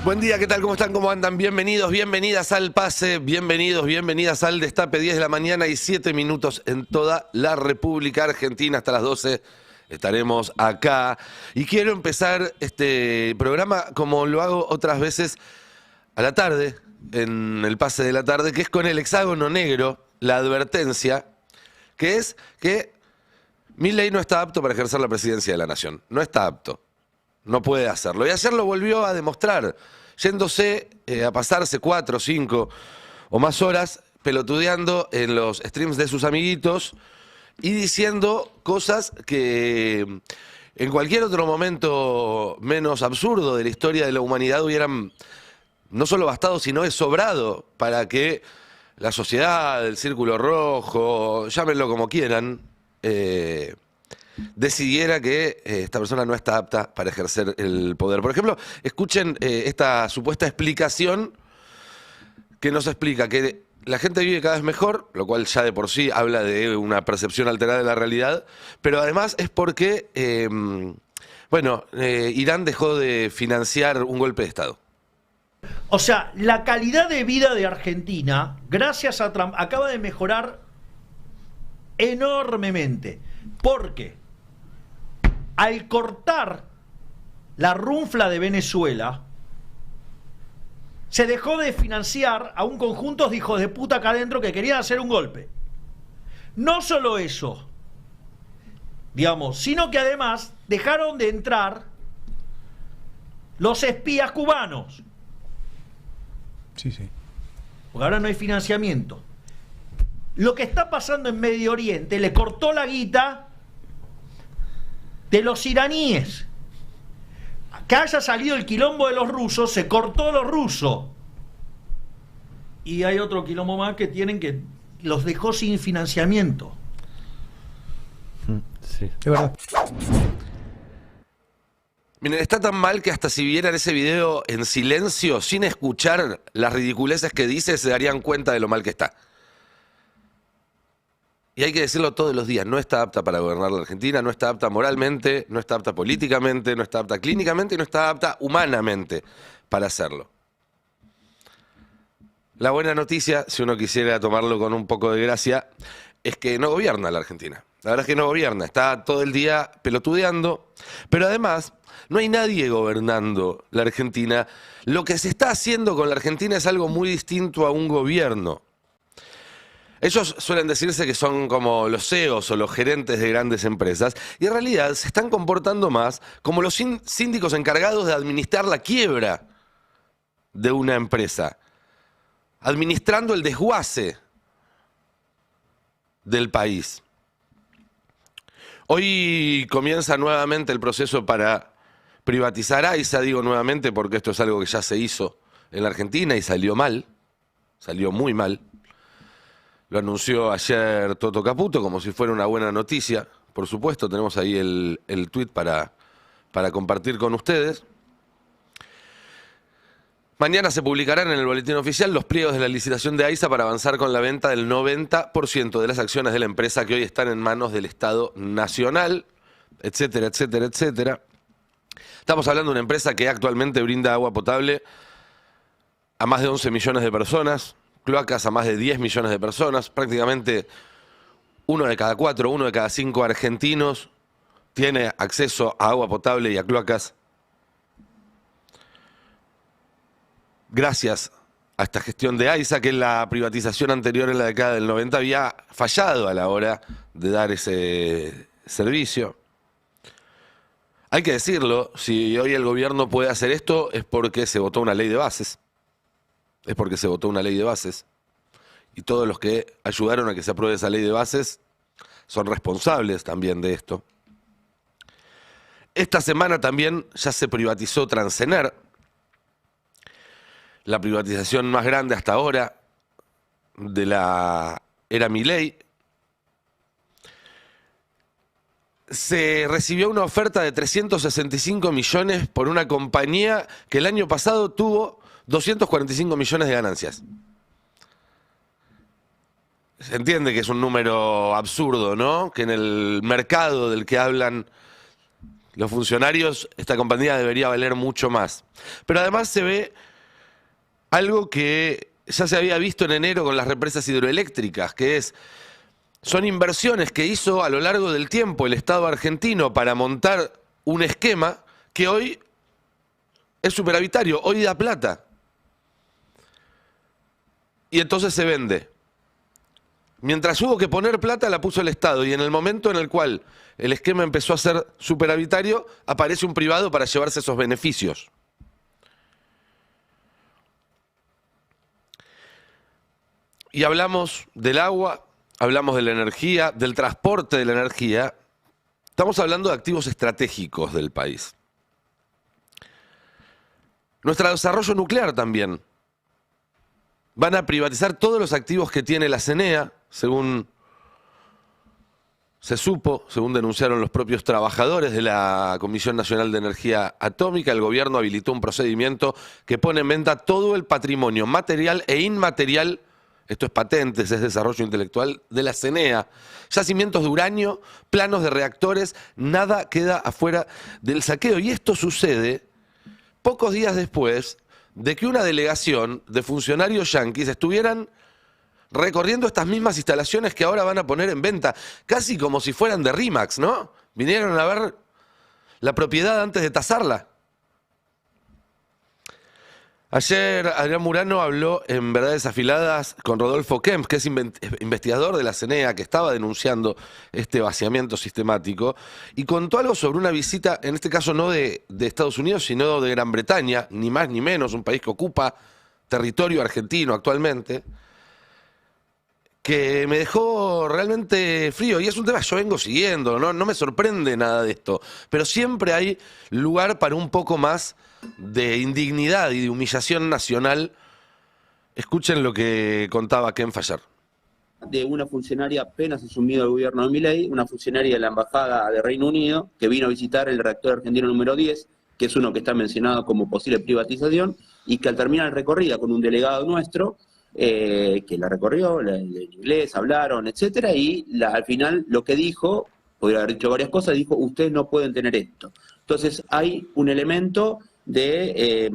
Buen día, ¿qué tal? ¿Cómo están? ¿Cómo andan? Bienvenidos, bienvenidas al Pase, bienvenidos, bienvenidas al Destape, 10 de la mañana y 7 minutos en toda la República Argentina. Hasta las 12 estaremos acá. Y quiero empezar este programa como lo hago otras veces a la tarde, en el Pase de la tarde, que es con el hexágono negro, la advertencia, que es que Milei no está apto para ejercer la presidencia de la Nación. No está apto. No puede hacerlo. Y ayer lo volvió a demostrar, yéndose a pasarse 4, 5 o más horas pelotudeando en los streams de sus amiguitos y diciendo cosas que en cualquier otro momento menos absurdo de la historia de la humanidad hubieran no solo bastado, sino es sobrado para que la sociedad, el Círculo Rojo, llámenlo como quieran, decidiera que esta persona no está apta para ejercer el poder. Por ejemplo, escuchen esta supuesta explicación que nos explica que la gente vive cada vez mejor, lo cual ya de por sí habla de una percepción alterada de la realidad, pero además es porque, Irán dejó de financiar un golpe de Estado. O sea, la calidad de vida de Argentina, gracias a Trump, acaba de mejorar enormemente. Porque al cortar la runfla de Venezuela, se dejó de financiar a un conjunto de hijos de puta acá adentro que querían hacer un golpe. No solo eso, digamos, sino que además dejaron de entrar los espías cubanos. Sí, sí. Porque ahora no hay financiamiento. Lo que está pasando en Medio Oriente le cortó la guita de los iraníes. Que haya salido el quilombo de los rusos, se cortó los rusos. Y hay otro quilombo más que tienen que los dejó sin financiamiento. Sí, es verdad. Miren, está tan mal que hasta si vieran ese video en silencio, sin escuchar las ridiculeces que dice, se darían cuenta de lo mal que está. Y hay que decirlo todos los días, no está apta para gobernar la Argentina, no está apta moralmente, no está apta políticamente, no está apta clínicamente y no está apta humanamente para hacerlo. La buena noticia, si uno quisiera tomarlo con un poco de gracia, es que no gobierna la Argentina. La verdad es que no gobierna, está todo el día pelotudeando, pero además no hay nadie gobernando la Argentina. Lo que se está haciendo con la Argentina es algo muy distinto a un gobierno. Ellos suelen decirse que son como los CEOs o los gerentes de grandes empresas y en realidad se están comportando más como los síndicos encargados de administrar la quiebra de una empresa, administrando el desguace del país. Hoy comienza nuevamente el proceso para privatizar AISA, digo nuevamente porque esto es algo que ya se hizo en la Argentina y salió mal, salió muy mal. Lo anunció ayer Toto Caputo como si fuera una buena noticia. Por supuesto, tenemos ahí el tuit para compartir con ustedes. Mañana se publicarán en el boletín oficial los pliegos de la licitación de AISA para avanzar con la venta del 90% de las acciones de la empresa que hoy están en manos del Estado Nacional, etcétera, etcétera, etcétera. Estamos hablando de una empresa que actualmente brinda agua potable a más de 11 millones de personas, cloacas a más de 10 millones de personas, prácticamente 1 de cada 4, 1 de cada 5 argentinos tiene acceso a agua potable y a cloacas gracias a esta gestión de AISA, que la privatización anterior en la década del 90 había fallado a la hora de dar ese servicio. Hay que decirlo, si hoy el gobierno puede hacer esto es porque se votó una ley de bases. Es porque se votó una ley de bases. Y todos los que ayudaron a que se apruebe esa ley de bases son responsables también de esto. Esta semana también ya se privatizó Transener, la privatización más grande hasta ahora de la era Milei. Se recibió una oferta de 365 millones por una compañía que el año pasado tuvo 245 millones de ganancias. Se entiende que es un número absurdo, ¿no? Que en el mercado del que hablan los funcionarios, esta compañía debería valer mucho más. Pero además se ve algo que ya se había visto en enero con las represas hidroeléctricas, que son inversiones que hizo a lo largo del tiempo el Estado argentino para montar un esquema que hoy es superavitario, hoy da plata. Y entonces se vende. Mientras hubo que poner plata, la puso el Estado. Y en el momento en el cual el esquema empezó a ser superavitario, aparece un privado para llevarse esos beneficios. Y hablamos del agua, hablamos de la energía, del transporte de la energía. Estamos hablando de activos estratégicos del país. Nuestro desarrollo nuclear también. Van a privatizar todos los activos que tiene la CENEA, según se supo, según denunciaron los propios trabajadores de la Comisión Nacional de Energía Atómica. El gobierno habilitó un procedimiento que pone en venta todo el patrimonio material e inmaterial, esto es patentes, es desarrollo intelectual, de la CENEA. Yacimientos de uranio, planos de reactores, nada queda afuera del saqueo. Y esto sucede pocos días después de que una delegación de funcionarios yanquis estuvieran recorriendo estas mismas instalaciones que ahora van a poner en venta, casi como si fueran de RIMAX, ¿no? Vinieron a ver la propiedad antes de tasarla. Ayer Adrián Murano habló en Verdades Afiladas con Rodolfo Kempf, que es investigador de la CENEA, que estaba denunciando este vaciamiento sistemático, y contó algo sobre una visita, en este caso no de Estados Unidos, sino de Gran Bretaña, ni más ni menos, un país que ocupa territorio argentino actualmente, que me dejó realmente frío. Y es un tema que yo vengo siguiendo, no me sorprende nada de esto, pero siempre hay lugar para un poco más de indignidad y de humillación nacional. Escuchen lo que contaba Kempf ayer. De una funcionaria apenas asumido el gobierno de Milei, una funcionaria de la Embajada de Reino Unido, que vino a visitar el reactor argentino número 10, que es uno que está mencionado como posible privatización, y que al terminar el recorrido con un delegado nuestro, que la recorrió, en inglés, hablaron, etcétera, y al final lo que dijo, podría haber dicho varias cosas, dijo, ustedes no pueden tener esto. Entonces hay un elemento de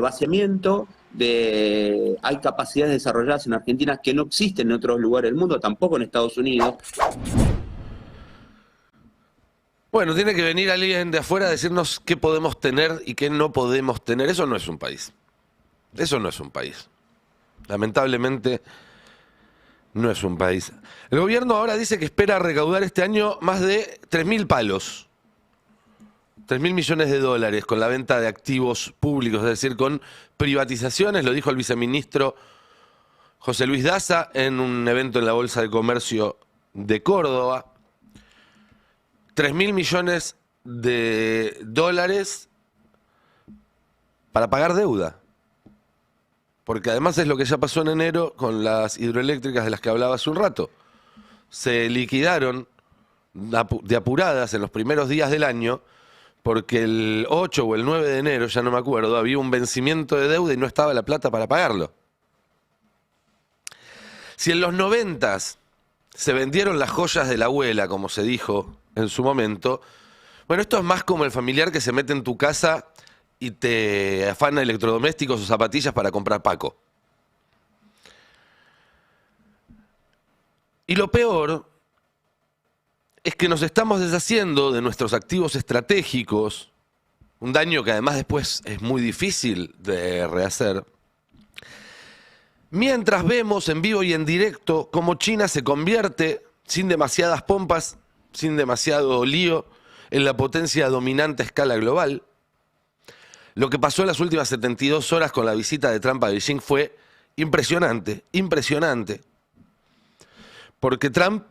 vaciamiento, hay capacidades desarrolladas en Argentina que no existen en otros lugares del mundo, tampoco en Estados Unidos. Bueno, tiene que venir alguien de afuera a decirnos qué podemos tener y qué no podemos tener. Eso no es un país. Eso no es un país. Lamentablemente, no es un país. El gobierno ahora dice que espera recaudar este año más de 3.000 palos. 3.000 millones de dólares con la venta de activos públicos, es decir, con privatizaciones, lo dijo el viceministro José Luis Daza en un evento en la Bolsa de Comercio de Córdoba. 3.000 millones de dólares para pagar deuda. Porque además es lo que ya pasó en enero con las hidroeléctricas de las que hablaba hace un rato. Se liquidaron de apuradas en los primeros días del año porque el 8 o el 9 de enero, ya no me acuerdo, había un vencimiento de deuda y no estaba la plata para pagarlo. Si en los 90s se vendieron las joyas de la abuela, como se dijo en su momento, bueno, esto es más como el familiar que se mete en tu casa y te afana electrodomésticos o zapatillas para comprar Paco. Y lo peor es que nos estamos deshaciendo de nuestros activos estratégicos, un daño que además después es muy difícil de rehacer, mientras vemos en vivo y en directo cómo China se convierte, sin demasiadas pompas, sin demasiado lío, en la potencia dominante a escala global. Lo que pasó en las últimas 72 horas con la visita de Trump a Beijing fue impresionante, impresionante. Porque Trump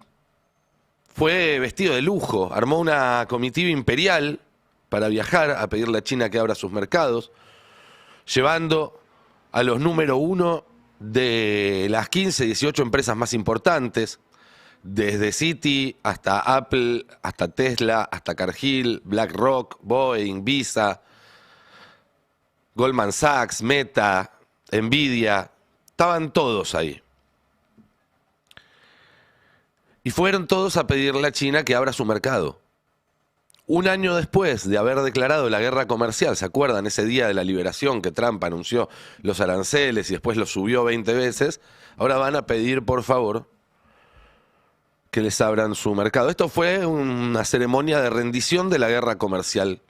fue vestido de lujo, armó una comitiva imperial para viajar a pedirle a China que abra sus mercados, llevando a los número 1 de las 15, 18 empresas más importantes, desde Citi hasta Apple, hasta Tesla, hasta Cargill, BlackRock, Boeing, Visa, Goldman Sachs, Meta, Nvidia, estaban todos ahí. Y fueron todos a pedirle a China que abra su mercado. Un año después de haber declarado la guerra comercial, ¿se acuerdan? Ese día de la liberación que Trump anunció los aranceles y después los subió 20 veces, ahora van a pedir, por favor, que les abran su mercado. Esto fue una ceremonia de rendición de la guerra comercial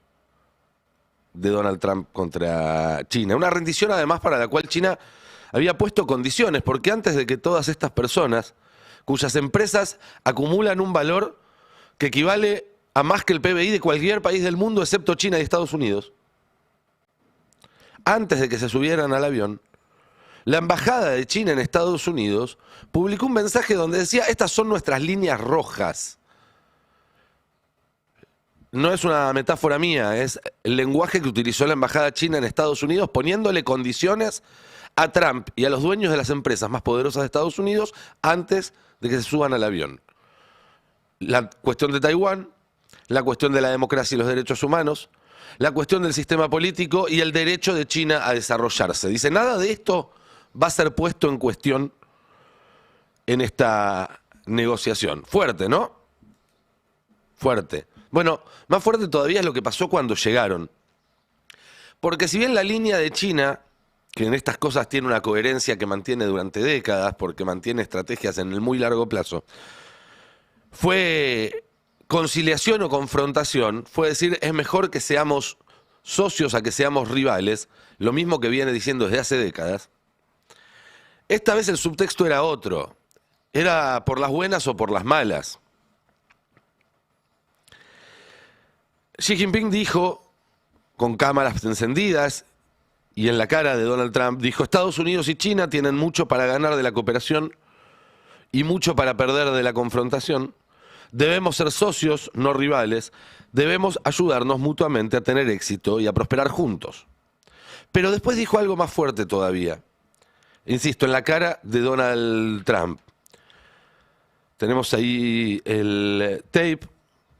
de Donald Trump contra China. Una rendición además para la cual China había puesto condiciones, porque antes de que todas estas personas, cuyas empresas acumulan un valor que equivale a más que el PBI de cualquier país del mundo excepto China y Estados Unidos, antes de que se subieran al avión, la embajada de China en Estados Unidos publicó un mensaje donde decía: estas son nuestras líneas rojas. No es una metáfora mía, es el lenguaje que utilizó la embajada china en Estados Unidos, poniéndole condiciones a Trump y a los dueños de las empresas más poderosas de Estados Unidos antes de que se suban al avión. La cuestión de Taiwán, la cuestión de la democracia y los derechos humanos, la cuestión del sistema político y el derecho de China a desarrollarse. Dice, nada de esto va a ser puesto en cuestión en esta negociación. Fuerte, ¿no? Fuerte. Bueno, más fuerte todavía es lo que pasó cuando llegaron. Porque si bien la línea de China, que en estas cosas tiene una coherencia que mantiene durante décadas, porque mantiene estrategias en el muy largo plazo, fue conciliación o confrontación, fue decir, es mejor que seamos socios a que seamos rivales, lo mismo que viene diciendo desde hace décadas. Esta vez el subtexto era otro, era por las buenas o por las malas. Xi Jinping dijo, con cámaras encendidas y en la cara de Donald Trump, dijo, Estados Unidos y China tienen mucho para ganar de la cooperación y mucho para perder de la confrontación. Debemos ser socios, no rivales. Debemos ayudarnos mutuamente a tener éxito y a prosperar juntos. Pero después dijo algo más fuerte todavía. Insisto, en la cara de Donald Trump. Tenemos ahí el tape,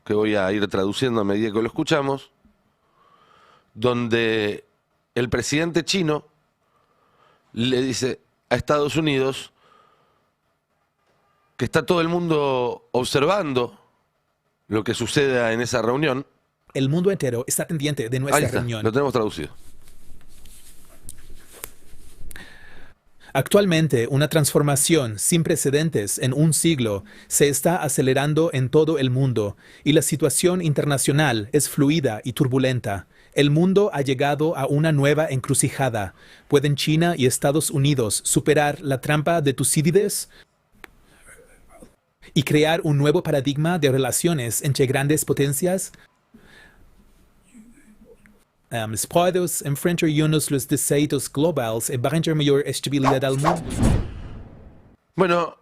que voy a ir traduciendo a medida que lo escuchamos, donde el presidente chino le dice a Estados Unidos que está todo el mundo observando lo que suceda en esa reunión. El mundo entero está pendiente de Ahí nuestra está, reunión. lo tenemos traducido. Actualmente, una transformación sin precedentes en un siglo se está acelerando en todo el mundo y la situación internacional es fluida y turbulenta. El mundo ha llegado a una nueva encrucijada. ¿Pueden China y Estados Unidos superar la trampa de Tucídides y crear un nuevo paradigma de relaciones entre grandes potencias? Podemos enfrentarnos los desafíos globales y barrar mayor estabilidad al mundo. Bueno,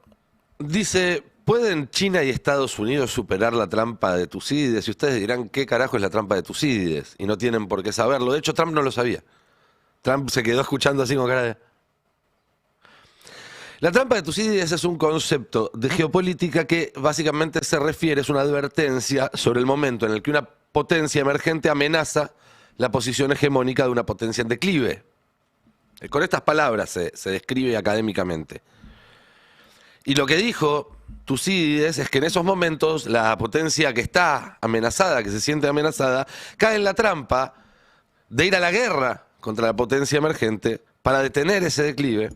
dice, ¿pueden China y Estados Unidos superar la trampa de Tucídides? Y ustedes dirán, ¿qué carajo es la trampa de Tucídides? Y no tienen por qué saberlo. De hecho, Trump no lo sabía. Trump se quedó escuchando así con cara de... La trampa de Tucídides es un concepto de geopolítica que básicamente se refiere, es una advertencia sobre el momento en el que una potencia emergente amenaza la posición hegemónica de una potencia en declive. Con estas palabras se describe académicamente. Y lo que dijo Tucídides es que en esos momentos la potencia que está amenazada, que se siente amenazada, cae en la trampa de ir a la guerra contra la potencia emergente para detener ese declive,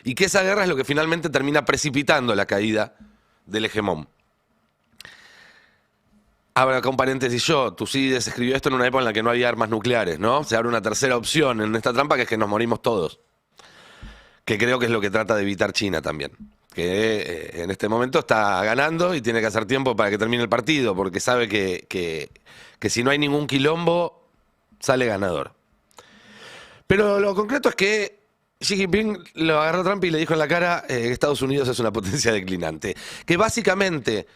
y que esa guerra es lo que finalmente termina precipitando la caída del hegemón. Ahora, con paréntesis Tucídides escribió esto en una época en la que no había armas nucleares, ¿no? Se abre una tercera opción en esta trampa, que es que nos morimos todos. Que creo que es lo que trata de evitar China también. Que en este momento está ganando y tiene que hacer tiempo para que termine el partido, porque sabe que si no hay ningún quilombo, sale ganador. Pero lo concreto es que Xi Jinping lo agarró a Trump y le dijo en la cara que Estados Unidos es una potencia declinante. Que básicamente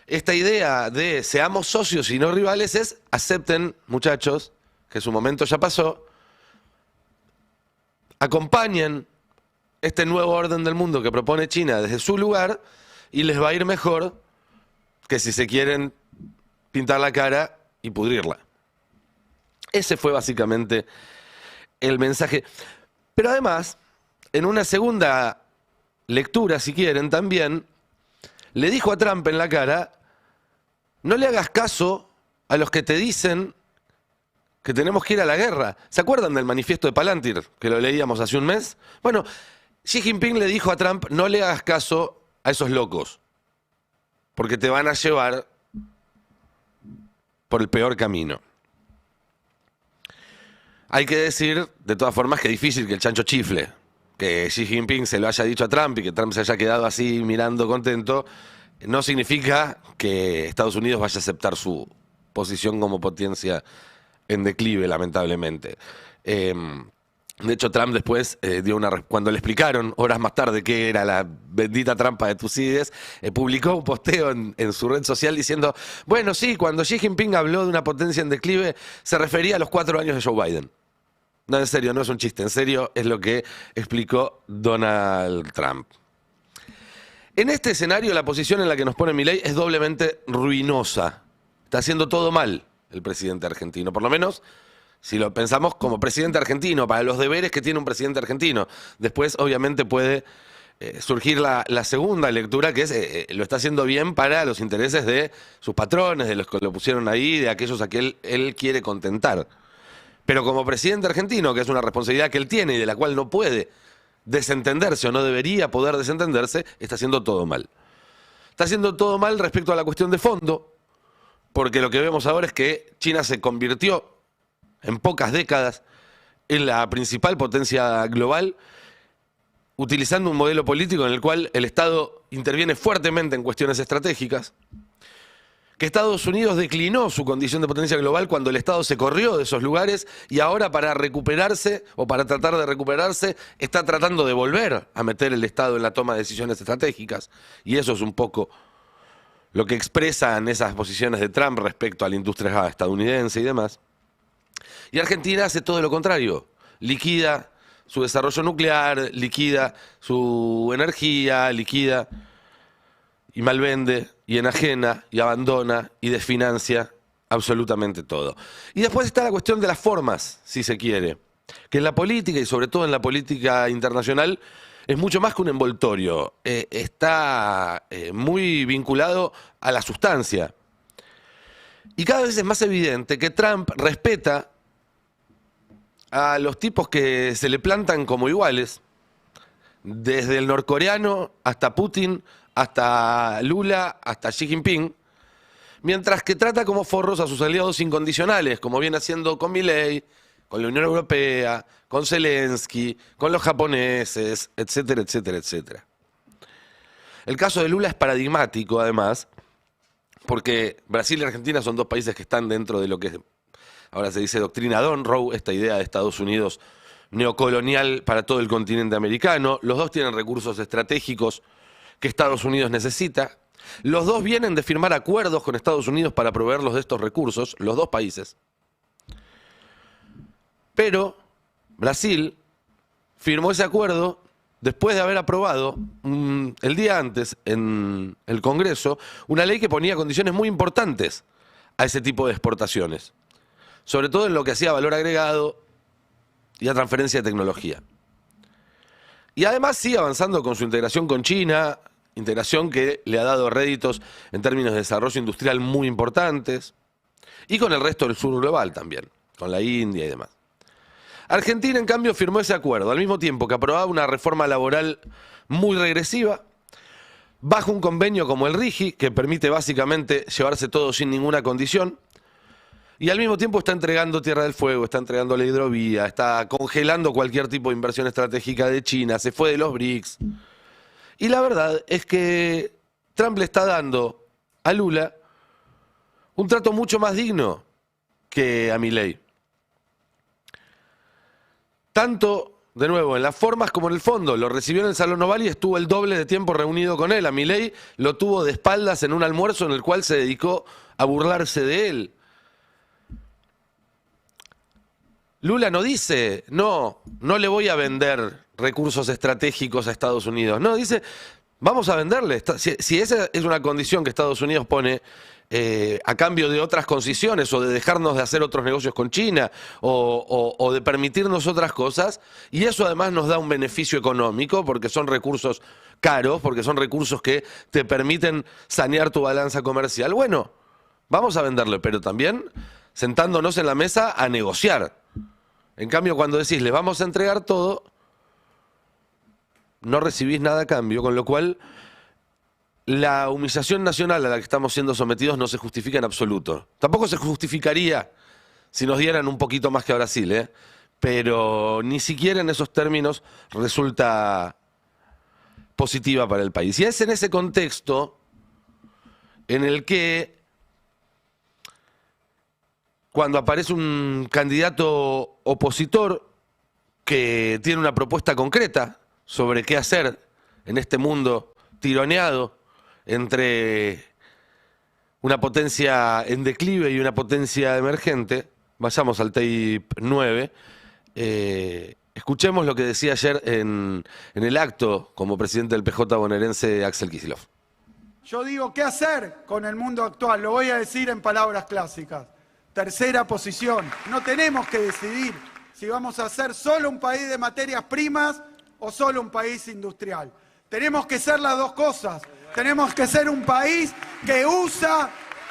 esta idea de seamos socios y no rivales es acepten, muchachos, que su momento ya pasó, acompañen este nuevo orden del mundo que propone China desde su lugar y les va a ir mejor que si se quieren pintar la cara y pudrirla. Ese fue básicamente el mensaje. Pero además, en una segunda lectura, si quieren, también le dijo a Trump en la cara, no le hagas caso a los que te dicen que tenemos que ir a la guerra. ¿Se acuerdan del manifiesto de Palantir, que lo leíamos hace un mes? Bueno, Xi Jinping le dijo a Trump, no le hagas caso a esos locos, porque te van a llevar por el peor camino. Hay que decir, de todas formas, que es difícil que el chancho chifle. Que Xi Jinping se lo haya dicho a Trump y que Trump se haya quedado así mirando contento, no significa que Estados Unidos vaya a aceptar su posición como potencia en declive, lamentablemente. De hecho, Trump después cuando le explicaron horas más tarde qué era la bendita trampa de Tucídides, publicó un posteo en su red social diciendo, bueno, sí, cuando Xi Jinping habló de una potencia en declive, se refería a los 4 años de Joe Biden. No, en serio, no es un chiste, en serio es lo que explicó Donald Trump. En este escenario, la posición en la que nos pone Milei es doblemente ruinosa. Está haciendo todo mal el presidente argentino, por lo menos si lo pensamos como presidente argentino, para los deberes que tiene un presidente argentino. Después, obviamente, puede surgir la segunda lectura, que es lo está haciendo bien para los intereses de sus patrones, de los que lo pusieron ahí, de aquellos a que él quiere contentar. Pero como presidente argentino, que es una responsabilidad que él tiene y de la cual no puede desentenderse o no debería poder desentenderse, está haciendo todo mal. Está haciendo todo mal respecto a la cuestión de fondo, porque lo que vemos ahora es que China se convirtió en pocas décadas en la principal potencia global, utilizando un modelo político en el cual el Estado interviene fuertemente en cuestiones estratégicas, que Estados Unidos declinó su condición de potencia global cuando el Estado se corrió de esos lugares y ahora para recuperarse o para tratar de recuperarse está tratando de volver a meter el Estado en la toma de decisiones estratégicas. Y eso es un poco lo que expresan esas posiciones de Trump respecto a la industria estadounidense y demás. Y Argentina hace todo lo contrario, liquida su desarrollo nuclear, liquida su energía, liquida y malvende, y enajena, y abandona, y desfinancia absolutamente todo. Y después está la cuestión de las formas, si se quiere, que en la política, y sobre todo en la política internacional, es mucho más que un envoltorio. Está muy vinculado a la sustancia. Y cada vez es más evidente que Trump respeta a los tipos que se le plantan como iguales, desde el norcoreano hasta Putin, hasta Lula, hasta Xi Jinping, mientras que trata como forros a sus aliados incondicionales, como viene haciendo con Milei, con la Unión Europea, con Zelensky, con los japoneses, etcétera, etcétera, etcétera. El caso de Lula es paradigmático, además, porque Brasil y Argentina son dos países que están dentro de lo que ahora se dice doctrina Monroe, esta idea de Estados Unidos neocolonial para todo el continente americano. Los dos tienen recursos estratégicos que Estados Unidos necesita. Los dos vienen de firmar acuerdos con Estados Unidos para proveerlos de estos recursos, los dos países. Pero Brasil firmó ese acuerdo después de haber aprobado el día antes en el Congreso una ley que ponía condiciones muy importantes a ese tipo de exportaciones, sobre todo en lo que hacía valor agregado y a transferencia de tecnología. Y además sigue avanzando con su integración con China, integración que le ha dado réditos en términos de desarrollo industrial muy importantes, y con el resto del sur global también, con la India y demás. Argentina, en cambio, firmó ese acuerdo, al mismo tiempo que aprobaba una reforma laboral muy regresiva, bajo un convenio como el RIGI, que permite básicamente llevarse todo sin ninguna condición, y al mismo tiempo está entregando Tierra del Fuego, está entregando la hidrovía, está congelando cualquier tipo de inversión estratégica de China, se fue de los BRICS. Y la verdad es que Trump le está dando a Lula un trato mucho más digno que a Milei. Tanto, de nuevo, en las formas como en el fondo. Lo recibió en el Salón Oval y estuvo el doble de tiempo reunido con él. A Milei lo tuvo de espaldas en un almuerzo en el cual se dedicó a burlarse de él. Lula no dice, no le voy a vender recursos estratégicos a Estados Unidos. No, dice, vamos a venderle. Si esa es una condición que Estados Unidos pone a cambio de otras concesiones o de dejarnos de hacer otros negocios con China o de permitirnos otras cosas, y eso además nos da un beneficio económico porque son recursos caros, porque son recursos que te permiten sanear tu balanza comercial. Bueno, Vamos a venderle, pero también sentándonos en la mesa a negociar. En cambio, cuando decís, le vamos a entregar todo, no recibís nada a cambio, con lo cual la humillación nacional a la que estamos siendo sometidos no se justifica en absoluto. Tampoco se justificaría si nos dieran un poquito más que a Brasil, ¿eh? Pero ni siquiera en esos términos resulta positiva para el país. Y es en ese contexto en el que, cuando aparece un candidato opositor que tiene una propuesta concreta sobre qué hacer en este mundo tironeado entre una potencia en declive y una potencia emergente, vayamos al tape 9, escuchemos lo que decía ayer en el acto como presidente del PJ bonaerense Axel Kicillof. Yo digo, ¿qué hacer con el mundo actual? Lo voy a decir en palabras clásicas. Tercera posición. No tenemos que decidir si vamos a ser solo un país de materias primas o solo un país industrial. Tenemos que ser las dos cosas. Tenemos que ser un país que usa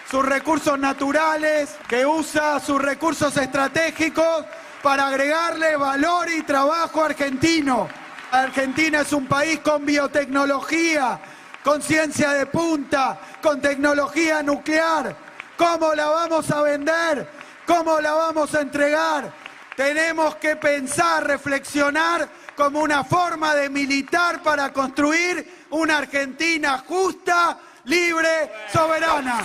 sus recursos naturales, que usa sus recursos estratégicos para agregarle valor y trabajo argentino. Argentina es un país con biotecnología, con ciencia de punta, con tecnología nuclear. ¿Cómo la vamos a vender? ¿Cómo la vamos a entregar? Tenemos que pensar, reflexionar como una forma de militar para construir una Argentina justa, libre, soberana.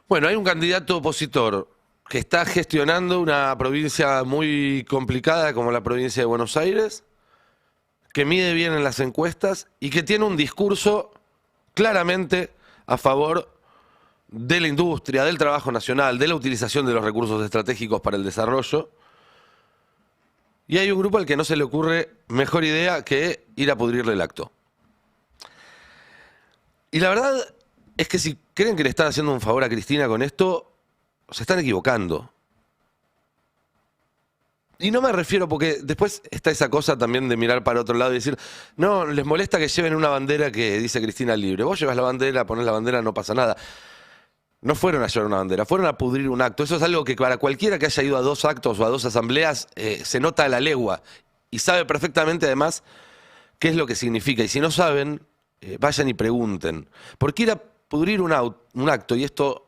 Bueno, hay un candidato opositor que está gestionando una provincia muy complicada como la provincia de Buenos Aires, que mide bien en las encuestas y que tiene un discurso claramente a favor de la industria, del trabajo nacional, de la utilización de los recursos estratégicos para el desarrollo. Y hay un grupo al que no se le ocurre mejor idea que ir a pudrirle el acto. Y la verdad es que si creen que le están haciendo un favor a Cristina con esto, se están equivocando. Y no me refiero, porque después está esa cosa también de mirar para otro lado y decir, no, les molesta que lleven una bandera que dice Cristina libre. Vos llevas la bandera, ponés la bandera, no pasa nada. No fueron a llevar una bandera, fueron a pudrir un acto. Eso es algo que para cualquiera que haya ido a 2 actos o a 2 asambleas se nota a la legua y sabe perfectamente además qué es lo que significa. Y si no saben, vayan y pregunten. Porque ir a pudrir un acto, y esto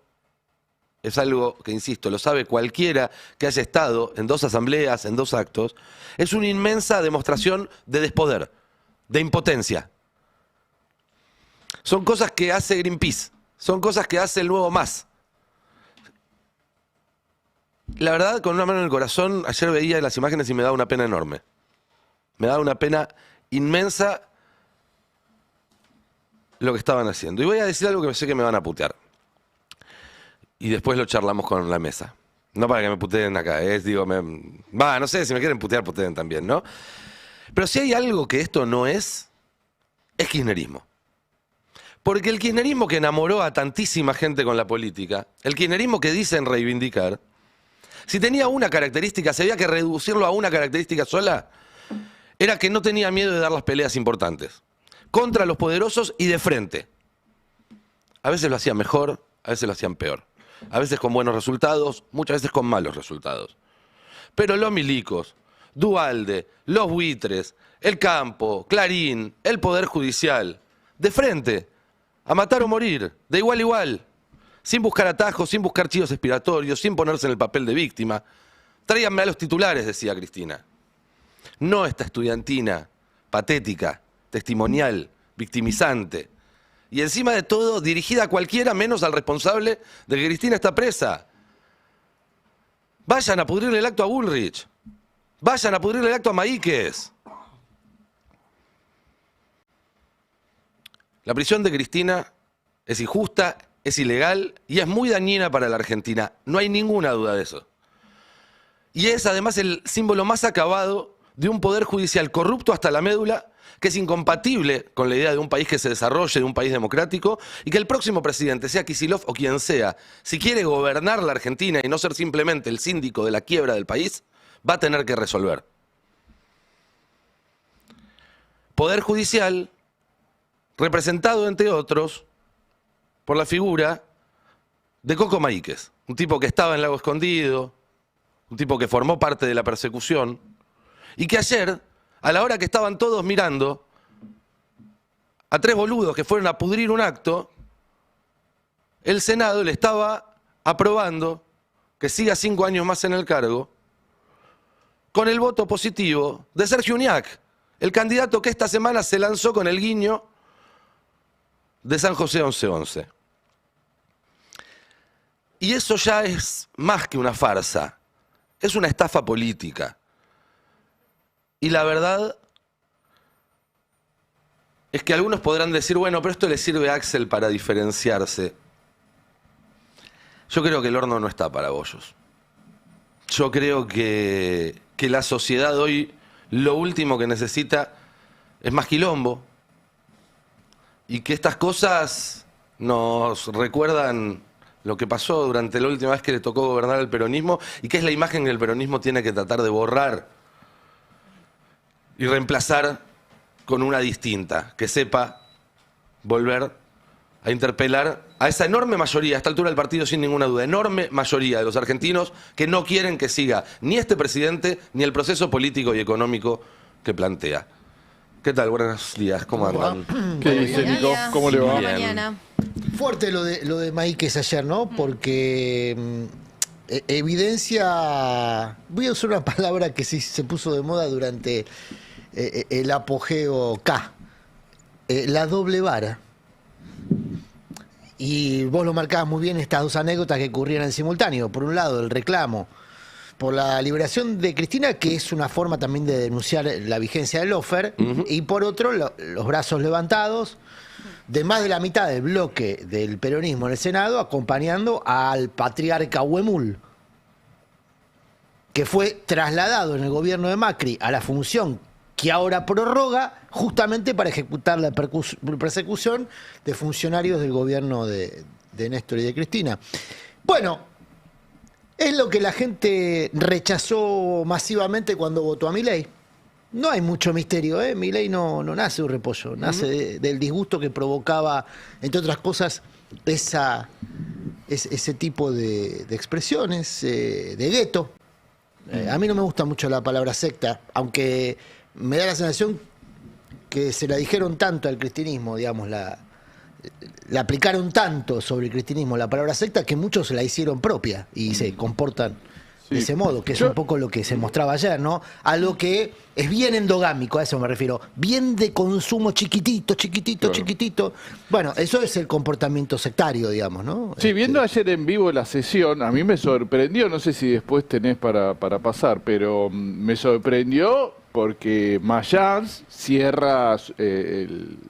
es algo que, insisto, lo sabe cualquiera que haya estado en 2 asambleas, en 2 actos, es una inmensa demostración de despoder, de impotencia. Son cosas que hace Greenpeace. Son cosas que hace el nuevo MAS. La verdad, con una mano en el corazón, ayer veía las imágenes y me daba una pena enorme. Me daba una pena inmensa lo que estaban haciendo. Y voy a decir algo que sé que me van a putear. Y después lo charlamos con la mesa. No para que me puteen acá, no sé, si me quieren putear, puteen también, ¿no? Pero si hay algo que esto no es kirchnerismo. Porque el kirchnerismo que enamoró a tantísima gente con la política, el kirchnerismo que dicen reivindicar, si tenía una característica, si había que reducirlo a una característica sola, era que no tenía miedo de dar las peleas importantes. Contra los poderosos y de frente. A veces lo hacían mejor, a veces lo hacían peor. A veces con buenos resultados, muchas veces con malos resultados. Pero los milicos, Duhalde, los buitres, el campo, Clarín, el Poder Judicial, de frente, a matar o morir, de igual a igual, sin buscar atajos, sin buscar chivos expiatorios, sin ponerse en el papel de víctima. Tráiganme a los titulares, decía Cristina. No esta estudiantina, patética, testimonial, victimizante. Y encima de todo, dirigida a cualquiera menos al responsable de que Cristina está presa. Vayan a pudrirle el acto a Bullrich. Vayan a pudrirle el acto a Maíquez. La prisión de Cristina es injusta, es ilegal y es muy dañina para la Argentina. No hay ninguna duda de eso. Y es además el símbolo más acabado de un poder judicial corrupto hasta la médula, que es incompatible con la idea de un país que se desarrolle, de un país democrático, y que el próximo presidente, sea Kicillof o quien sea, si quiere gobernar la Argentina y no ser simplemente el síndico de la quiebra del país, va a tener que resolver. Poder judicial representado, entre otros, por la figura de Coco Maíquez, un tipo que estaba en Lago Escondido, un tipo que formó parte de la persecución, y que ayer, a la hora que estaban todos mirando a tres boludos que fueron a pudrir un acto, el Senado le estaba aprobando que siga 5 años más en el cargo, con el voto positivo de Sergio Uñac, el candidato que esta semana se lanzó con el guiño de San José 1111. Y eso ya es más que una farsa, es una estafa política. Y la verdad es que algunos podrán decir, bueno, pero esto le sirve a Axel para diferenciarse. Yo creo que el horno no está para bollos. Yo creo que la sociedad hoy lo último que necesita es más quilombo. Y que estas cosas nos recuerdan lo que pasó durante la última vez que le tocó gobernar al peronismo y que es la imagen que el peronismo tiene que tratar de borrar y reemplazar con una distinta, que sepa volver a interpelar a esa enorme mayoría, a esta altura del partido sin ninguna duda, enorme mayoría de los argentinos que no quieren que siga ni este presidente ni el proceso político y económico que plantea. ¿Qué tal? Buenos días, ¿cómo andan? ¿Qué dice Nico? ¿Cómo le va? Bien. Mañana. Fuerte lo de Maíquez ayer, ¿no? Porque evidencia, voy a usar una palabra que sí se puso de moda durante el apogeo K, la doble vara. Y vos lo marcabas muy bien, estas dos anécdotas que ocurrían en simultáneo. Por un lado, el reclamo por la liberación de Cristina, que es una forma también de denunciar la vigencia del lawfare, y por otro, los brazos levantados de más de la mitad del bloque del peronismo en el Senado, acompañando al patriarca Huemul, que fue trasladado en el gobierno de Macri a la función que ahora prorroga justamente para ejecutar la persecución de funcionarios del gobierno de Néstor y de Cristina. Bueno, es lo que la gente rechazó masivamente cuando votó a Milei. No hay mucho misterio, ¿eh? Milei no nace de un repollo, nace del disgusto que provocaba, entre otras cosas, ese tipo de expresiones, de gueto. A mí no me gusta mucho la palabra secta, aunque me da la sensación que se la dijeron tanto al cristianismo, digamos, la aplicaron tanto sobre el cristianismo la palabra secta que muchos la hicieron propia y se comportan de ese modo, que es un poco lo que se mostraba ayer, ¿no? Algo que es bien endogámico, a eso me refiero, bien de consumo chiquitito. Bueno, eso es el comportamiento sectario, digamos, ¿no? Sí, viendo ayer en vivo la sesión, a mí me sorprendió, no sé si después tenés para pasar, pero me sorprendió porque Mayans cierra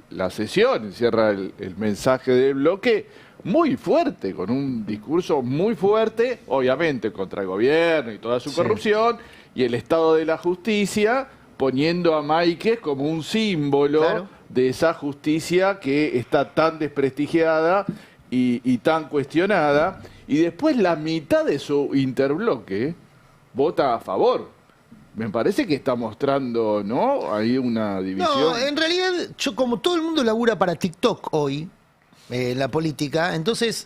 la sesión, cierra el mensaje del bloque muy fuerte, con un discurso muy fuerte, obviamente contra el gobierno y toda su corrupción, y el estado de la justicia, poniendo a Maíquez como un símbolo de esa justicia que está tan desprestigiada y tan cuestionada, y después la mitad de su interbloque vota a favor. Me parece que está mostrando, ¿no? Hay una división. No, en realidad, yo como todo el mundo labura para TikTok hoy, en la política, entonces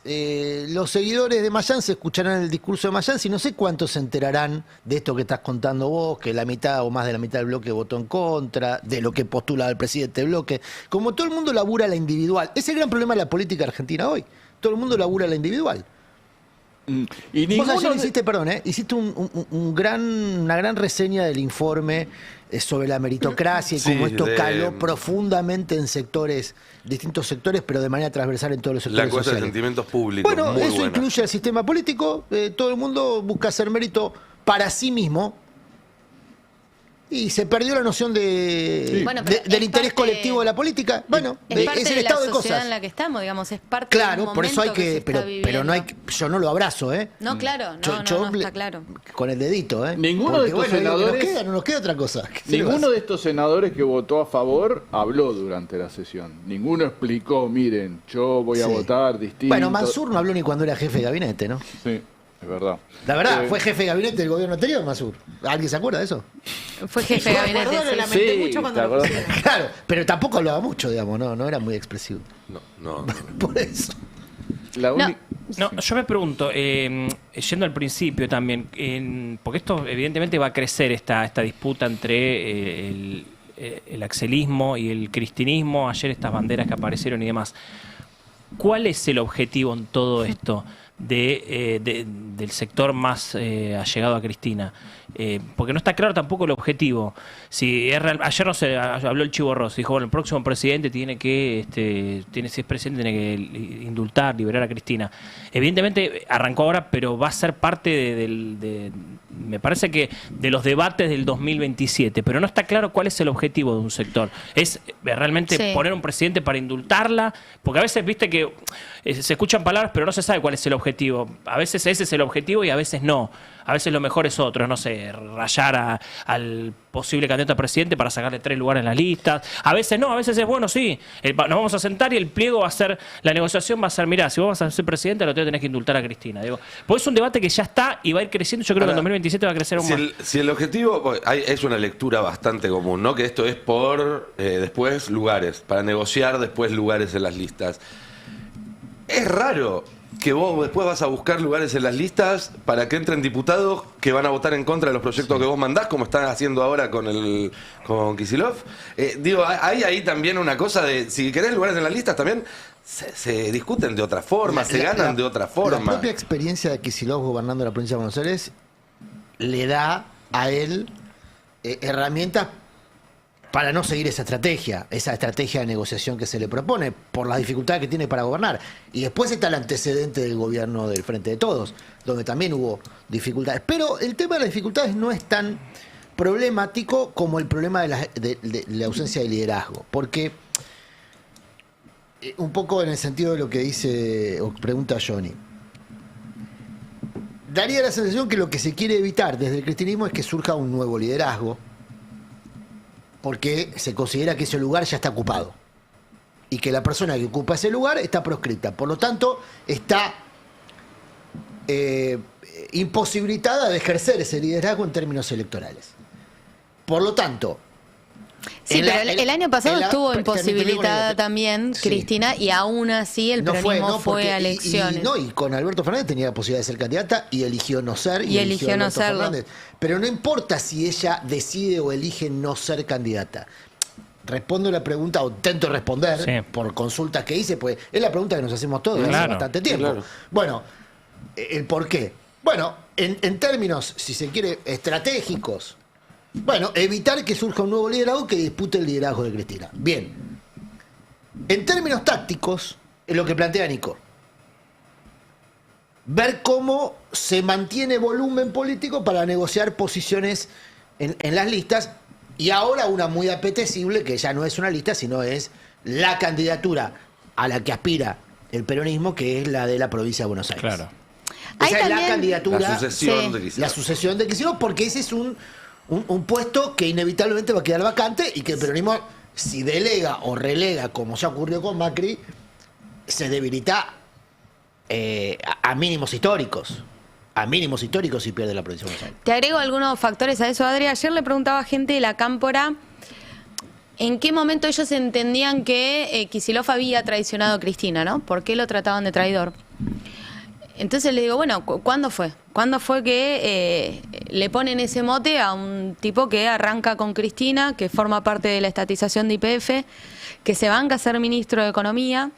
los seguidores de Mayans escucharán el discurso de Mayans y no sé cuántos se enterarán de esto que estás contando vos, que la mitad o más de la mitad del bloque votó en contra, de lo que postula el presidente del bloque. Como todo el mundo labura a la individual. Ese es el gran problema de la política argentina hoy. Todo el mundo labura a la individual. Y vos ayer hiciste una gran reseña del informe sobre la meritocracia y cómo esto caló profundamente en distintos sectores, pero de manera transversal en todos los sectores La encuesta de sociales. sentimientos públicos. Bueno, muy eso buena. incluye al sistema político, todo el mundo busca hacer mérito para sí mismo. Y se perdió la noción del interés colectivo de la política. Bueno, es parte es el de estado la de sociedad cosas. en la que estamos, digamos, es parte del Claro, momento por eso hay se que, está pero no hay, viviendo. yo no lo abrazo, ¿eh? No, claro, Yo está claro. con el dedito, ¿eh? Ninguno de estos senadores- no nos queda otra cosa. Ninguno de estos senadores que votó a favor habló durante la sesión. Ninguno explicó, miren, yo voy a votar distinto. Bueno, Mansur no habló ni cuando era jefe de gabinete, ¿no? Sí, es verdad. La verdad, fue jefe de gabinete del gobierno anterior, Mansur. ¿Alguien se acuerda de eso? Fue jefe de gabinete. Lo sí. lamenté Sí, mucho cuando ¿te lo acordás? pusieron. Claro, pero tampoco hablaba mucho, digamos, no era muy expresivo. No. Por eso. La única- No, yo me pregunto, yendo al principio también, porque esto evidentemente va a crecer esta disputa entre el axelismo y el cristinismo, ayer estas banderas que aparecieron y demás. ¿Cuál es el objetivo en todo esto del sector más allegado a Cristina? Porque no está claro tampoco el objetivo. Si es real, ayer no sé, habló el Chivo Ross, dijo, bueno, el próximo presidente si es presidente, tiene que indultar, liberar a Cristina. Evidentemente arrancó ahora, pero va a ser parte me parece que de los debates del 2027, pero no está claro cuál es el objetivo de un sector. ¿Es realmente poner un presidente para indultarla? Porque a veces, viste que se escuchan palabras, pero no se sabe cuál es el objetivo. A veces ese es el objetivo y a veces no. A veces lo mejor es otro, no sé, rayar al posible candidato a presidente para sacarle 3 lugares en las listas. A veces no, a veces es bueno, sí, nos vamos a sentar y el pliego va a ser, la negociación va a ser, mirá, si vos vas a ser presidente, lo tenés que indultar a Cristina. Digo, pues es un debate que ya está y va a ir creciendo, yo creo que en 2027 va a crecer aún más. Si el objetivo, es una lectura bastante común, ¿no? Que esto es por después lugares, para negociar después lugares en las listas. Es raro que vos después vas a buscar lugares en las listas para que entren diputados que van a votar en contra de los proyectos que vos mandás, como están haciendo ahora con Kicillof. Digo, hay ahí también una cosa de, si querés lugares en las listas también, se discuten de otra forma, se ganan de otra forma. La propia experiencia de Kicillof gobernando la provincia de Buenos Aires le da a él herramientas para no seguir esa estrategia de negociación que se le propone, por las dificultades que tiene para gobernar. Y después está el antecedente del gobierno del Frente de Todos, donde también hubo dificultades. Pero el tema de las dificultades no es tan problemático como el problema de la ausencia de liderazgo. Porque, un poco en el sentido de lo que dice o pregunta Johnny, daría la sensación que lo que se quiere evitar desde el cristianismo es que surja un nuevo liderazgo, porque se considera que ese lugar ya está ocupado y que la persona que ocupa ese lugar está proscripta. Por lo tanto, está imposibilitada de ejercer ese liderazgo en términos electorales. Por lo tanto... Sí, pero el año pasado estuvo imposibilitada también Cristina y aún así el peronismo fue a elecciones. Y con Alberto Fernández tenía la posibilidad de ser candidata y eligió no ser. Y eligió no serlo. Fernández. Pero no importa si ella decide o elige no ser candidata. Respondo la pregunta, o intento responder por consultas que hice, pues es la pregunta que nos hacemos todos hace bastante tiempo. Claro. Bueno, ¿el por qué? Bueno, en términos, si se quiere, estratégicos. Bueno, evitar que surja un nuevo liderazgo que dispute el liderazgo de Cristina. Bien. En términos tácticos, es lo que plantea Nico. Ver cómo se mantiene volumen político para negociar posiciones en las listas. Y ahora una muy apetecible, que ya no es una lista, sino es la candidatura a la que aspira el peronismo, que es la de la provincia de Buenos Aires. Claro. Esa es la candidatura. La sucesión de Kicillof. La sucesión de Kicillof, porque ese es un puesto que inevitablemente va a quedar vacante y que el peronismo, si delega o relega, como ya ocurrió con Macri, se debilita a mínimos históricos. A mínimos históricos y pierde la provincia de Buenos Aires. Te agrego algunos factores a eso, Adri. Ayer le preguntaba a gente de la Cámpora en qué momento ellos entendían que Kicillof había traicionado a Cristina, ¿no? ¿Por qué lo trataban de traidor? Entonces le digo, bueno, ¿cuándo fue? ¿Cuándo fue que le ponen ese mote a un tipo que arranca con Cristina, que forma parte de la estatización de YPF, que se banca a ser ministro de Economía,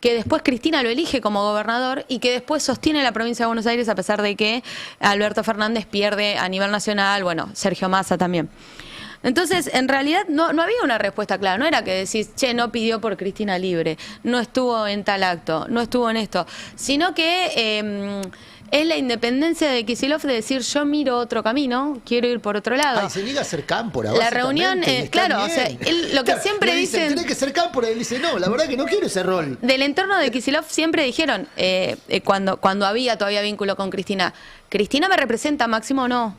que después Cristina lo elige como gobernador y que después sostiene la provincia de Buenos Aires a pesar de que Alberto Fernández pierde a nivel nacional, bueno, Sergio Massa también? Entonces, en realidad no había una respuesta clara. No era que decís, che, no pidió por Cristina libre, no estuvo en tal acto, no estuvo en esto, sino que es la independencia de Kicillof de decir, yo miro otro camino, quiero ir por otro lado. Ay, se niega a ser cámpora. La reunión, claro, o sea, él, lo que siempre dicen... Tiene que ser cámpora, él dice, no, la verdad que no quiero ese rol. Del entorno de Kicillof siempre dijeron, cuando había todavía vínculo con Cristina, ¿Cristina me representa, Máximo no?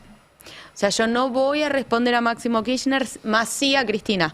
O sea, yo no voy a responder a Máximo Kirchner, más sí a Cristina.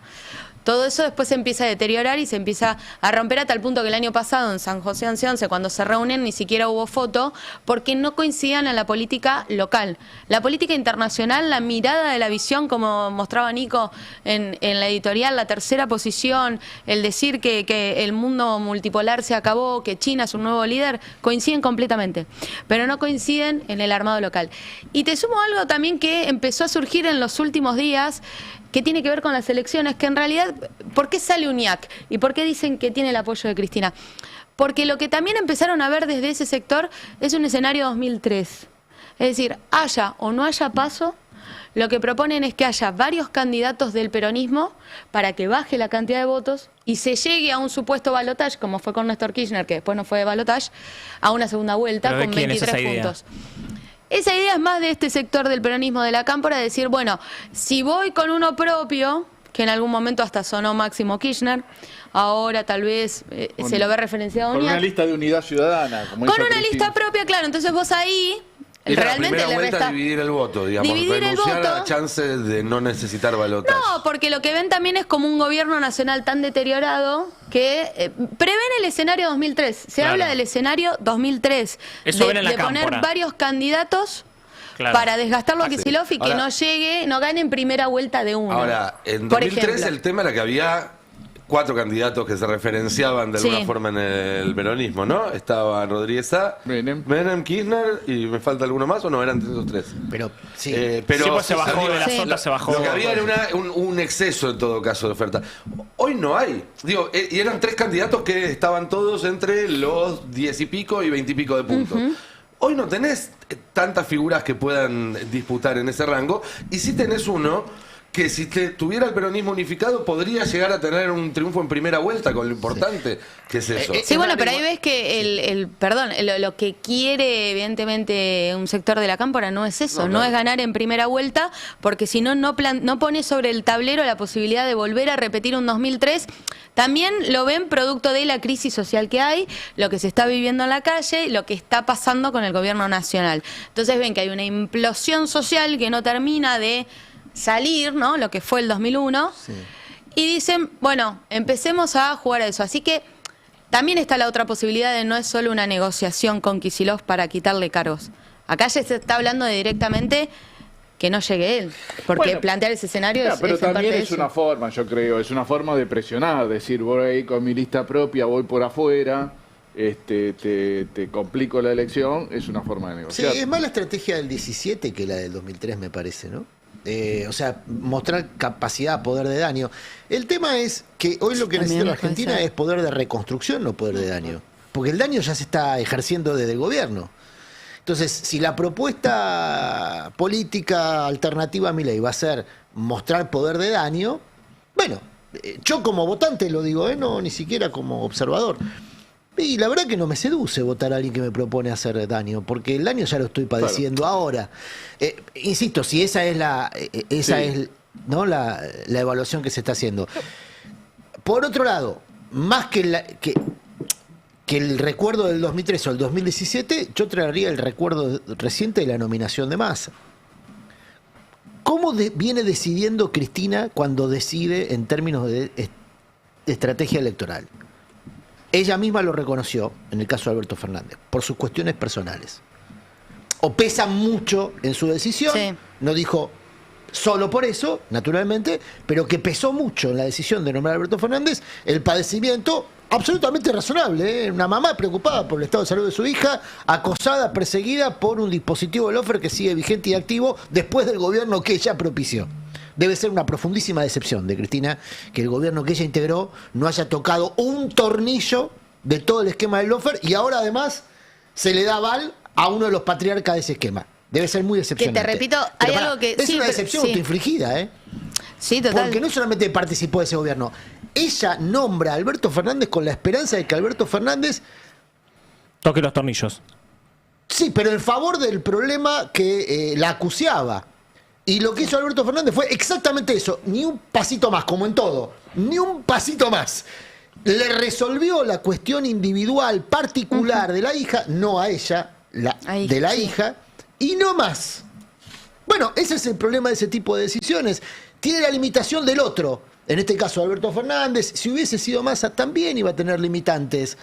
todo eso después se empieza a deteriorar y se empieza a romper a tal punto que el año pasado en San José 11, cuando se reúnen, ni siquiera hubo foto, porque no coincidían en la política local. La política internacional, la mirada de la visión, como mostraba Nico en la editorial, la tercera posición, el decir que el mundo multipolar se acabó, que China es un nuevo líder, coinciden completamente, pero no coinciden en el armado local. Y te sumo algo también que empezó a surgir en los últimos días, que tiene que ver con las elecciones, que en realidad, ¿por qué sale UNIAC? ¿Y por qué dicen que tiene el apoyo de Cristina? Porque lo que también empezaron a ver desde ese sector es un escenario 2003. Es decir, haya o no haya paso, lo que proponen es que haya varios candidatos del peronismo para que baje la cantidad de votos y se llegue a un supuesto balotaje, como fue con Néstor Kirchner, que después no fue de balotaje, a una segunda vuelta con 23 puntos. Esa idea es más de este sector del peronismo de la Cámpora, de decir, bueno, si voy con uno propio, que en algún momento hasta sonó Máximo Kirchner, ahora tal vez se lo ve referenciado a Con UNIAC. una lista de unidad ciudadana. Como Con hizo una Cristina. lista propia, claro, entonces vos ahí Era realmente la primera le vuelta resta... dividir el voto, digamos, Dividir el renunciar voto. a la chance de no necesitar balotaje. No, porque lo que ven también es como un gobierno nacional tan deteriorado que prevén el escenario 2003. Se Claro. habla del escenario 2003. Eso ven en la de poner Cámpora. varios candidatos Claro. para desgastarlo a Kicillof y que Ahora- no llegue, no gane en primera vuelta de uno. Ahora, en Por 2003 ejemplo. el tema era que había 4 candidatos que se referenciaban de alguna Sí. forma en el peronismo, ¿no? Estaban Rodríguez A, Menem, Kirchner, y me falta alguno más, ¿o no? Eran esos 3. Pero sí. Pero Sí, pues se bajó digo, de la Sí. sota, se bajó. Lo que había era un exceso en todo caso de oferta. Hoy no hay. Digo, y eran 3 candidatos que estaban todos entre los 10 y pico y 20 y pico de puntos. Hoy no tenés tantas figuras que puedan disputar en ese rango, y sí tenés uno que si tuviera el peronismo unificado podría llegar a tener un triunfo en primera vuelta, con lo importante que es eso. Sí, bueno, pero ahí ves que lo que quiere evidentemente un sector de la Cámpora no es eso, No, no claro. es ganar en primera vuelta, porque si no, no pone sobre el tablero la posibilidad de volver a repetir un 2003. También lo ven producto de la crisis social que hay, lo que se está viviendo en la calle, lo que está pasando con el gobierno nacional. Entonces ven que hay una implosión social que no termina de salir, ¿no? Lo que fue el 2001. Sí. Y dicen, bueno, empecemos a jugar a eso. Así que también está la otra posibilidad de no es solo una negociación con Kicillof para quitarle cargos. Acá ya se está hablando de directamente que no llegue él. Porque Bueno, plantear ese escenario Claro, es pero en parte también de es eso. una forma, yo creo, es una forma de presionar, decir, voy ahí con mi lista propia, voy por afuera, te complico la elección, es una forma de Sí, negociar. es más la estrategia del 17 que la del 2003, me parece, ¿no? O sea, mostrar capacidad, poder de daño. El tema es que hoy lo que También necesita la puede Argentina ser. es poder de reconstrucción, no poder de daño. Porque el daño ya se está ejerciendo desde el gobierno. Entonces, si la propuesta política alternativa a Milei va a ser mostrar poder de daño, bueno, yo como votante lo digo, no ni siquiera como observador. Y la verdad que no me seduce votar a alguien que me propone hacer daño, porque el daño ya lo estoy padeciendo ahora. Insisto, si esa es ¿no? la evaluación que se está haciendo. Por otro lado, más que el recuerdo del 2003 o el 2017, yo traería el recuerdo reciente de la nominación de Massa. ¿Cómo viene decidiendo Cristina cuando decide en términos de estrategia electoral? Ella misma lo reconoció en el caso de Alberto Fernández, por sus cuestiones personales. O pesa mucho en su decisión, Sí. no dijo solo por eso, naturalmente, pero que pesó mucho en la decisión de nombrar a Alberto Fernández el padecimiento absolutamente razonable, ¿eh? Una mamá preocupada por el estado de salud de su hija, acosada, perseguida por un dispositivo del Lofer que sigue vigente y activo después del gobierno que ella propició. Debe ser una profundísima decepción de Cristina que el gobierno que ella integró no haya tocado un tornillo de todo el esquema del Lofer y ahora además se le da aval a uno de los patriarcas de ese esquema. Debe ser muy decepcionante. Que te repito, Pero hay pará, algo que... es sí, una pero- decepción sí. autoinfligida, ¿eh? Sí, total. Porque no solamente participó de ese gobierno, ella nombra a Alberto Fernández con la esperanza de que Alberto Fernández, Toque los tornillos. sí, pero en favor del problema que la acuciaba. Y lo que hizo Alberto Fernández fue exactamente eso, ni un pasito más, como en todo, ni un pasito más. Le resolvió la cuestión individual, particular de la hija, no a ella, Ahí, de la sí. hija, y no más. Bueno, ese es el problema de ese tipo de decisiones. Tiene la limitación del otro. En este caso, Alberto Fernández, si hubiese sido Massa, también iba a tener limitantes.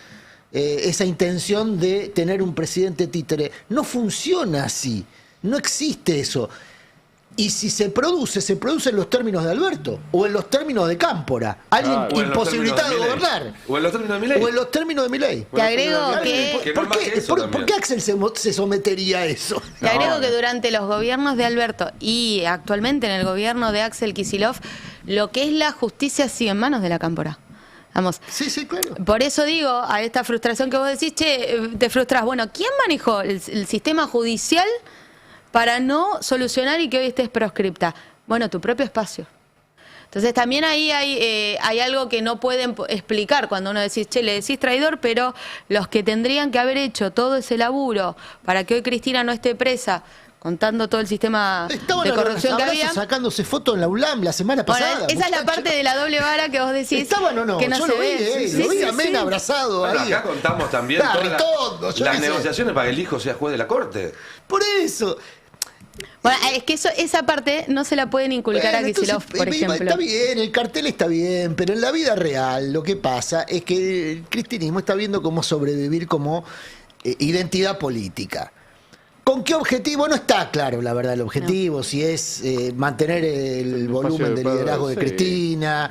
Esa intención de tener un presidente títere. No funciona así. No existe eso. Y si se produce en los términos de Alberto o en los términos de Cámpora. Alguien imposibilitado de gobernar. O en los términos de Milei. O en los términos de Milei. Te agrego que... ¿Por qué Axel se sometería a eso? Te agrego que durante los gobiernos de Alberto y actualmente en el gobierno de Axel Kicillof, lo que es la justicia sigue en manos de la Cámpora. Vamos. Sí, claro. Por eso digo, a esta frustración que vos decís, che, te frustras. Bueno, ¿quién manejó el sistema judicial para no solucionar y que hoy estés proscripta? Bueno, tu propio espacio. Entonces también ahí hay algo que no pueden explicar cuando uno decís, che, le decís traidor, pero los que tendrían que haber hecho todo ese laburo para que hoy Cristina no esté presa, contando todo el sistema de corrupción que había. Sacándose fotos en la ULAM la semana pasada. Bueno, esa es la parte de la doble vara que vos decís. ¿Estaban o no? Que no yo se lo vi, ve. lo vi a Mena abrazado bueno, ahí. acá contamos también todas las negociaciones para que el hijo sea juez de la corte. Por eso. Bueno, es que esa parte no se la pueden inculcar a Kicillof, por ejemplo. Está bien, el cartel está bien, pero en la vida real lo que pasa es que el cristianismo está viendo cómo sobrevivir como identidad política. ¿Con qué objetivo? No está claro, la verdad, el objetivo, no. Si es mantener el volumen de liderazgo de Cristina,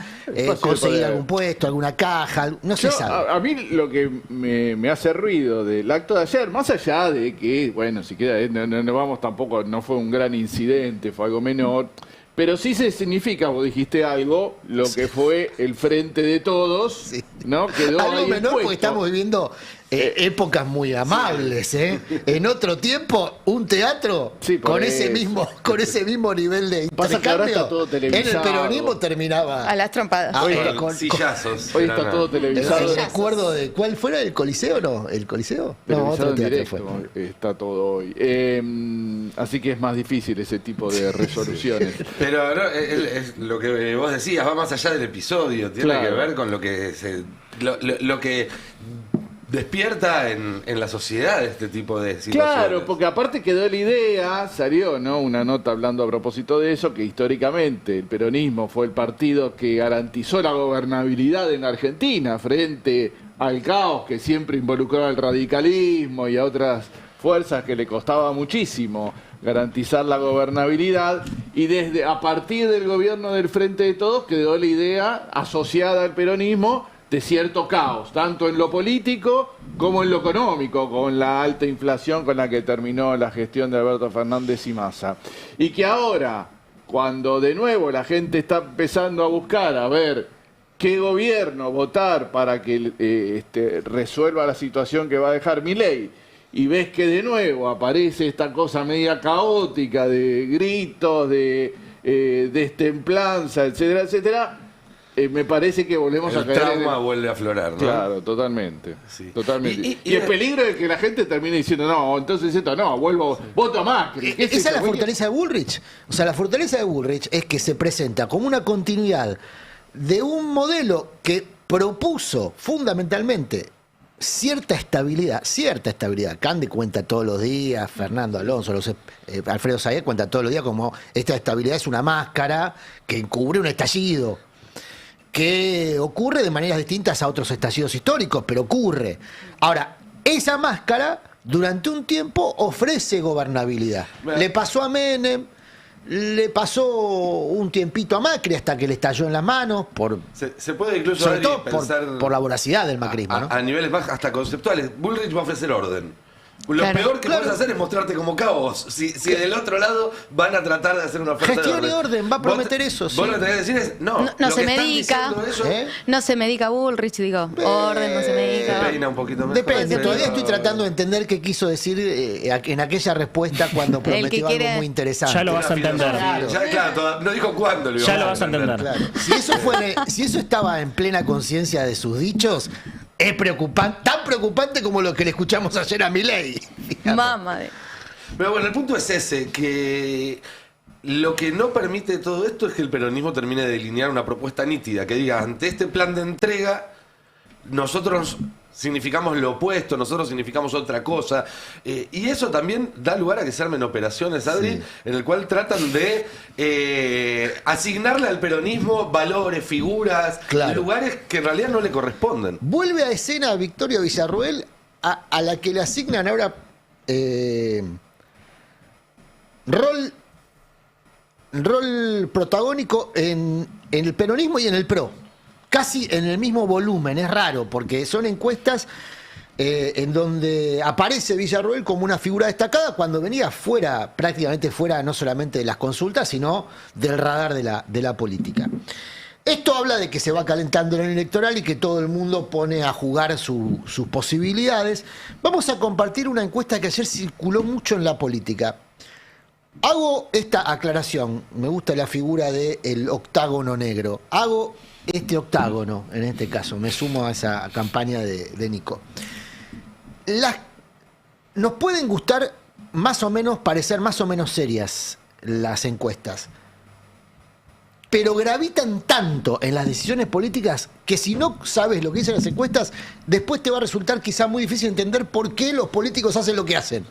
conseguir algún puesto, alguna caja, no se sabe. A mí lo que me hace ruido del acto de ayer, más allá de que, bueno, si queda, no vamos tampoco, no fue un gran incidente, fue algo menor, pero sí se significa, vos dijiste algo, lo que fue el frente de todos, ¿no? Quedó algo ahí menor expuesto. Porque estamos viviendo épocas muy amables, En otro tiempo, un teatro con ese mismo nivel de intercambio en el peronismo terminaba a las trompadas. Con sillazos. Hoy está todo televisado. Recuerdo de cuál fuera el Coliseo, ¿no? ¿El Coliseo? No, otro teatro fue. Está todo hoy. Así que es más difícil ese tipo de resoluciones. Pero no, es lo que vos decías, va más allá del episodio, tiene que ver con lo que lo que despierta en la sociedad este tipo de situaciones. Claro, porque aparte quedó la idea, salió, ¿no?, una nota hablando a propósito de eso, que históricamente el peronismo fue el partido que garantizó la gobernabilidad en Argentina frente al caos que siempre involucró al radicalismo y a otras fuerzas que le costaba muchísimo garantizar la gobernabilidad, y a partir del gobierno del Frente de Todos quedó la idea asociada al peronismo de cierto caos, tanto en lo político como en lo económico, con la alta inflación con la que terminó la gestión de Alberto Fernández y Massa. Y que ahora, cuando de nuevo la gente está empezando a buscar a ver qué gobierno votar para que resuelva la situación que va a dejar Milei, y ves que de nuevo aparece esta cosa media caótica de gritos, de destemplanza, etcétera, etcétera, me parece que volvemos a caer. El trauma vuelve a aflorar, ¿no? Claro, totalmente. Sí. Totalmente. Y el peligro es que la gente termine diciendo, no, entonces esto no, voto a Macri. Esa es la fortaleza de Bullrich. O sea, la fortaleza de Bullrich es que se presenta como una continuidad de un modelo que propuso fundamentalmente cierta estabilidad. Cande cuenta todos los días, Fernando Alonso, Alfredo Sayet cuenta todos los días como esta estabilidad es una máscara que encubre un estallido, que ocurre de maneras distintas a otros estallidos históricos, pero ocurre. Ahora, esa máscara durante un tiempo ofrece gobernabilidad. Le pasó a Menem, le pasó un tiempito a Macri hasta que le estalló en las manos se puede incluso sobre todo pensar por la voracidad del macrismo, ¿no? A niveles más hasta conceptuales. Bullrich va a ofrecer orden. Lo peor que puedes hacer es mostrarte como caos. Si del otro lado van a tratar de hacer una oferta gestión de orden. y orden, va a prometer eso. Vos lo que tenés que decir es, no se medica. No se medica Bullrich, digo. Orden, no se medica. Se peina un poquito mejor. Depende, todavía estoy tratando de entender qué quiso decir en aquella respuesta cuando prometió algo muy interesante. Ya lo vas a entender. Claro, no dijo cuándo lo iba ya lo vas a entender. Claro. Si eso estaba en plena conciencia de sus dichos, es preocupante, tan preocupante como lo que le escuchamos ayer a Milei. Mamá. Pero bueno, el punto es ese, que lo que no permite todo esto es que el peronismo termine de delinear una propuesta nítida, que diga, ante este plan de entrega, nosotros significamos lo opuesto, nosotros significamos otra cosa. Y eso también da lugar a que se armen operaciones, Adri, Sí. en el cual tratan de asignarle al peronismo valores, figuras, Claro. lugares que en realidad no le corresponden. Vuelve a escena Victoria Villarruel, a la que le asignan ahora rol protagónico en el peronismo y en el PRO. Casi en el mismo volumen, es raro, porque son encuestas en donde aparece Villarruel como una figura destacada cuando venía fuera, prácticamente fuera no solamente de las consultas, sino del radar de la política. Esto habla de que se va calentando el año electoral y que todo el mundo pone a jugar sus posibilidades. Vamos a compartir una encuesta que ayer circuló mucho en la política. Hago esta aclaración, me gusta la figura del octágono negro. Hago este octágono, en este caso, me sumo a esa campaña de Nico. Nos pueden gustar más o menos, parecer más o menos serias las encuestas, pero gravitan tanto en las decisiones políticas que si no sabes lo que dicen las encuestas, después te va a resultar quizá muy difícil entender por qué los políticos hacen lo que hacen.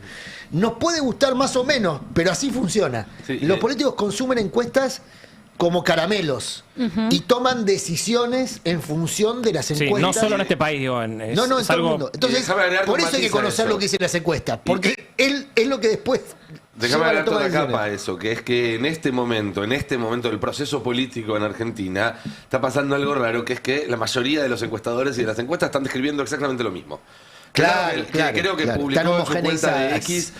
Nos puede gustar más o menos, pero así funciona. Sí, los políticos consumen encuestas como caramelos y toman decisiones en función de las Sí, encuestas. no solo en este país, digo, No, en todo el mundo. Entonces, déjame agregar por un eso hay que matiz a conocer eso. lo que dicen las encuestas, porque él es lo que después Déjame lleva a la agregar toma de otra decisiones. capa a eso, que es que en este momento del proceso político en Argentina, está pasando algo raro, que es que la mayoría de los encuestadores y de las encuestas están describiendo exactamente lo mismo. Claro, Creo que claro. publicó Están en su cuenta de homogeneizadas. X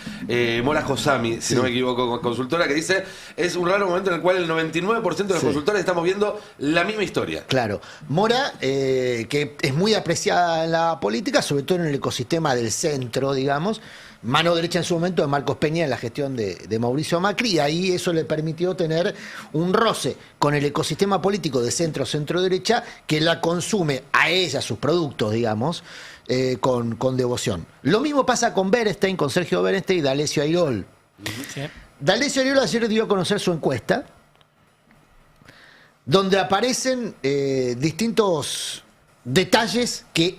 Mora Josami, si no me equivoco, consultora, que dice, es un raro momento en el cual el 99% de los Sí. consultores estamos viendo la misma historia. Claro. Mora, que es muy apreciada en la política, sobre todo en el ecosistema del centro, digamos, mano derecha en su momento de Marcos Peña en la gestión de Mauricio Macri, y ahí eso le permitió tener un roce con el ecosistema político de centro-centro-derecha que la consume a ella, sus productos, digamos, con devoción. Lo mismo pasa con Bernstein, con Sergio Bernstein y D'Alessio Airol. Sí. D'Alessio Airol ayer dio a conocer su encuesta, donde aparecen distintos detalles que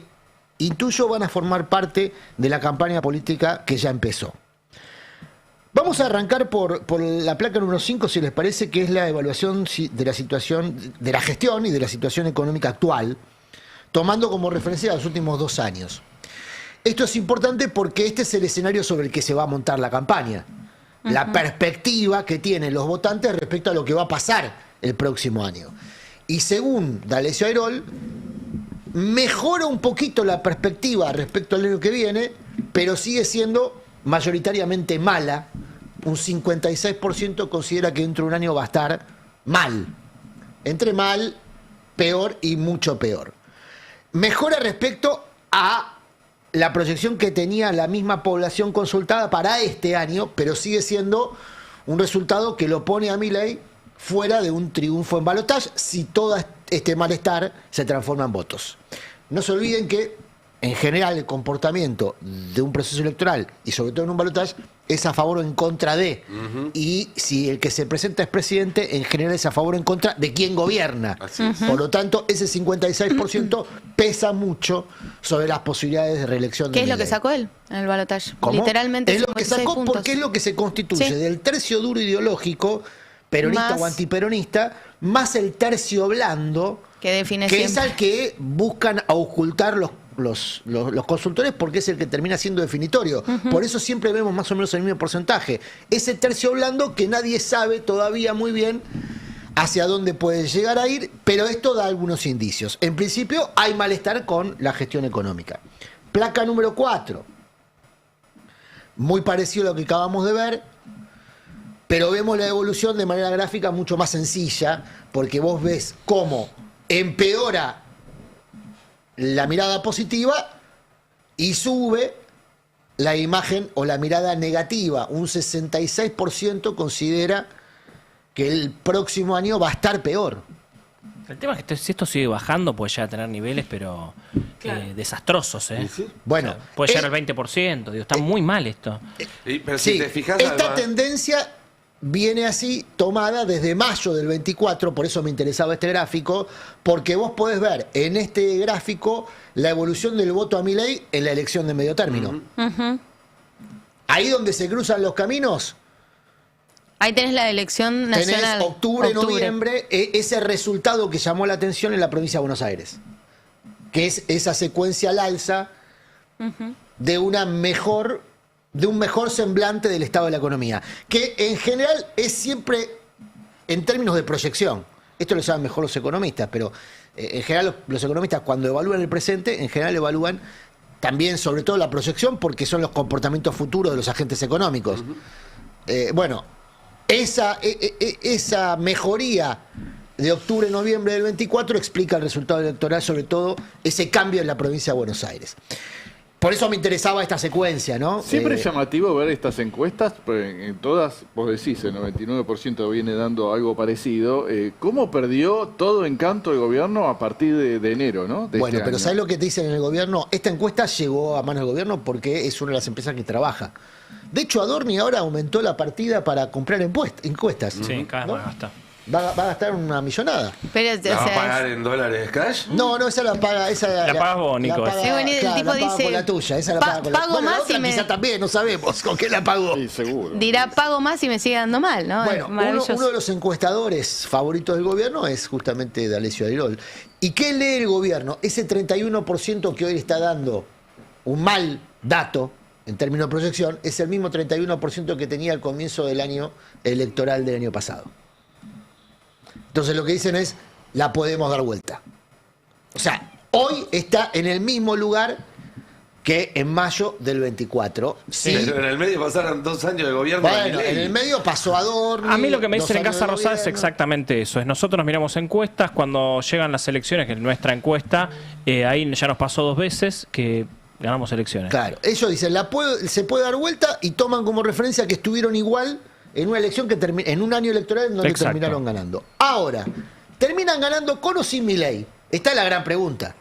intuyo van a formar parte de la campaña política que ya empezó. Vamos a arrancar por la placa número 5, si les parece, que es la evaluación de la situación, de la gestión y de la situación económica actual, tomando como referencia los últimos 2 años. Esto es importante porque este es el escenario sobre el que se va a montar la campaña. La perspectiva que tienen los votantes respecto a lo que va a pasar el próximo año. Y según D'Alessio Airol, mejora un poquito la perspectiva respecto al año que viene, pero sigue siendo mayoritariamente mala. Un 56% considera que dentro de un año va a estar mal. Entre mal, peor y mucho peor. Mejora respecto a la proyección que tenía la misma población consultada para este año, pero sigue siendo un resultado que lo pone a Milei fuera de un triunfo en balotaje si todo este malestar se transforma en votos. No se olviden que, en general, el comportamiento de un proceso electoral, y sobre todo en un balotaje, es a favor o en contra de. Y si el que se presenta es presidente, en general es a favor o en contra de quien gobierna. Así es. Por lo tanto, ese 56% pesa mucho sobre las posibilidades de reelección de ¿Qué es lo que Milei. sacó él en el balotaje? ¿Cómo? Literalmente Es lo que 56 sacó puntos. porque es lo que se constituye Sí. del tercio duro ideológico, peronista Más- o antiperonista, más el tercio blando, Que define que es siempre. al que buscan ocultar los consultores porque es el que termina siendo definitorio. Por eso siempre vemos más o menos el mismo porcentaje. Ese tercio blando que nadie sabe todavía muy bien hacia dónde puede llegar a ir, pero esto da algunos indicios. En principio hay malestar con la gestión económica. Placa número 4. Muy parecido a lo que acabamos de ver, pero vemos la evolución de manera gráfica mucho más sencilla, porque vos ves cómo empeora la mirada positiva y sube la imagen o la mirada negativa. Un 66% considera que el próximo año va a estar peor. El tema es que si esto sigue bajando puede llegar a tener niveles, pero desastrosos, ¿eh? Bueno, O sea, puede llegar al 20%. Digo, está muy mal esto. Pero si sí, te fijas, esta Alba, tendencia viene así tomada desde mayo del 24, por eso me interesaba este gráfico, porque vos podés ver en este gráfico la evolución del voto a Milei en la elección de medio término. Ahí donde se cruzan los caminos, Ahí tenés la elección nacional. tenés octubre, noviembre, ese resultado que llamó la atención en la provincia de Buenos Aires, que es esa secuencia al alza de un mejor semblante del estado de la economía, que en general es siempre en términos de proyección. Esto lo saben mejor los economistas, pero en general los economistas cuando evalúan el presente, en general evalúan también sobre todo la proyección porque son los comportamientos futuros de los agentes económicos. Bueno, esa mejoría de octubre-noviembre del 24 explica el resultado electoral, sobre todo ese cambio en la provincia de Buenos Aires. Por eso me interesaba esta secuencia, ¿no? Siempre es llamativo ver estas encuestas, pero en todas, vos decís, el 99% viene dando algo parecido. ¿Cómo perdió todo encanto el gobierno a partir de enero, ¿no? Bueno, pero ¿sabés lo que te dicen en el gobierno? Esta encuesta llegó a manos del gobierno porque es una de las empresas que trabaja. De hecho, Adorni ahora aumentó la partida para comprar encuestas. Sí, cada vez más gasta. Va a gastar una millonada. Pero, ¿La va a pagar en dólares cash? No, esa la paga. La pagas vos, Nico. La paga, Sí, bueno, el claro, tipo la paga dice, con la tuya. Esa la paga con la pago bueno, más la otra y me- quizá también, no sabemos con qué la pagó. Sí, seguro. Dirá, pago más y me sigue dando mal, ¿no? Bueno, Es maravilloso. uno de los encuestadores favoritos del gobierno es justamente D'Alessio Airol. ¿Y qué lee el gobierno? Ese 31% que hoy está dando un mal dato en términos de proyección es el mismo 31% que tenía al comienzo del año electoral del año pasado. Entonces lo que dicen es, la podemos dar vuelta. O sea, hoy está en el mismo lugar que en mayo del 24. Sí. Pero en el medio pasaron 2 años de gobierno. de Bueno, Milei. en el medio pasó Adorni. A mí lo que me 2 dicen en años Casa de Rosada es gobierno. exactamente eso. Es nosotros nos miramos encuestas, cuando llegan las elecciones, que es nuestra encuesta, ahí ya nos pasó 2 veces que ganamos elecciones. Claro, ellos dicen, se puede dar vuelta y toman como referencia que estuvieron igual en una elección que en un año electoral en donde Exacto. terminaron ganando. Ahora, ¿terminan ganando con o sin Milei? Esta es la gran pregunta.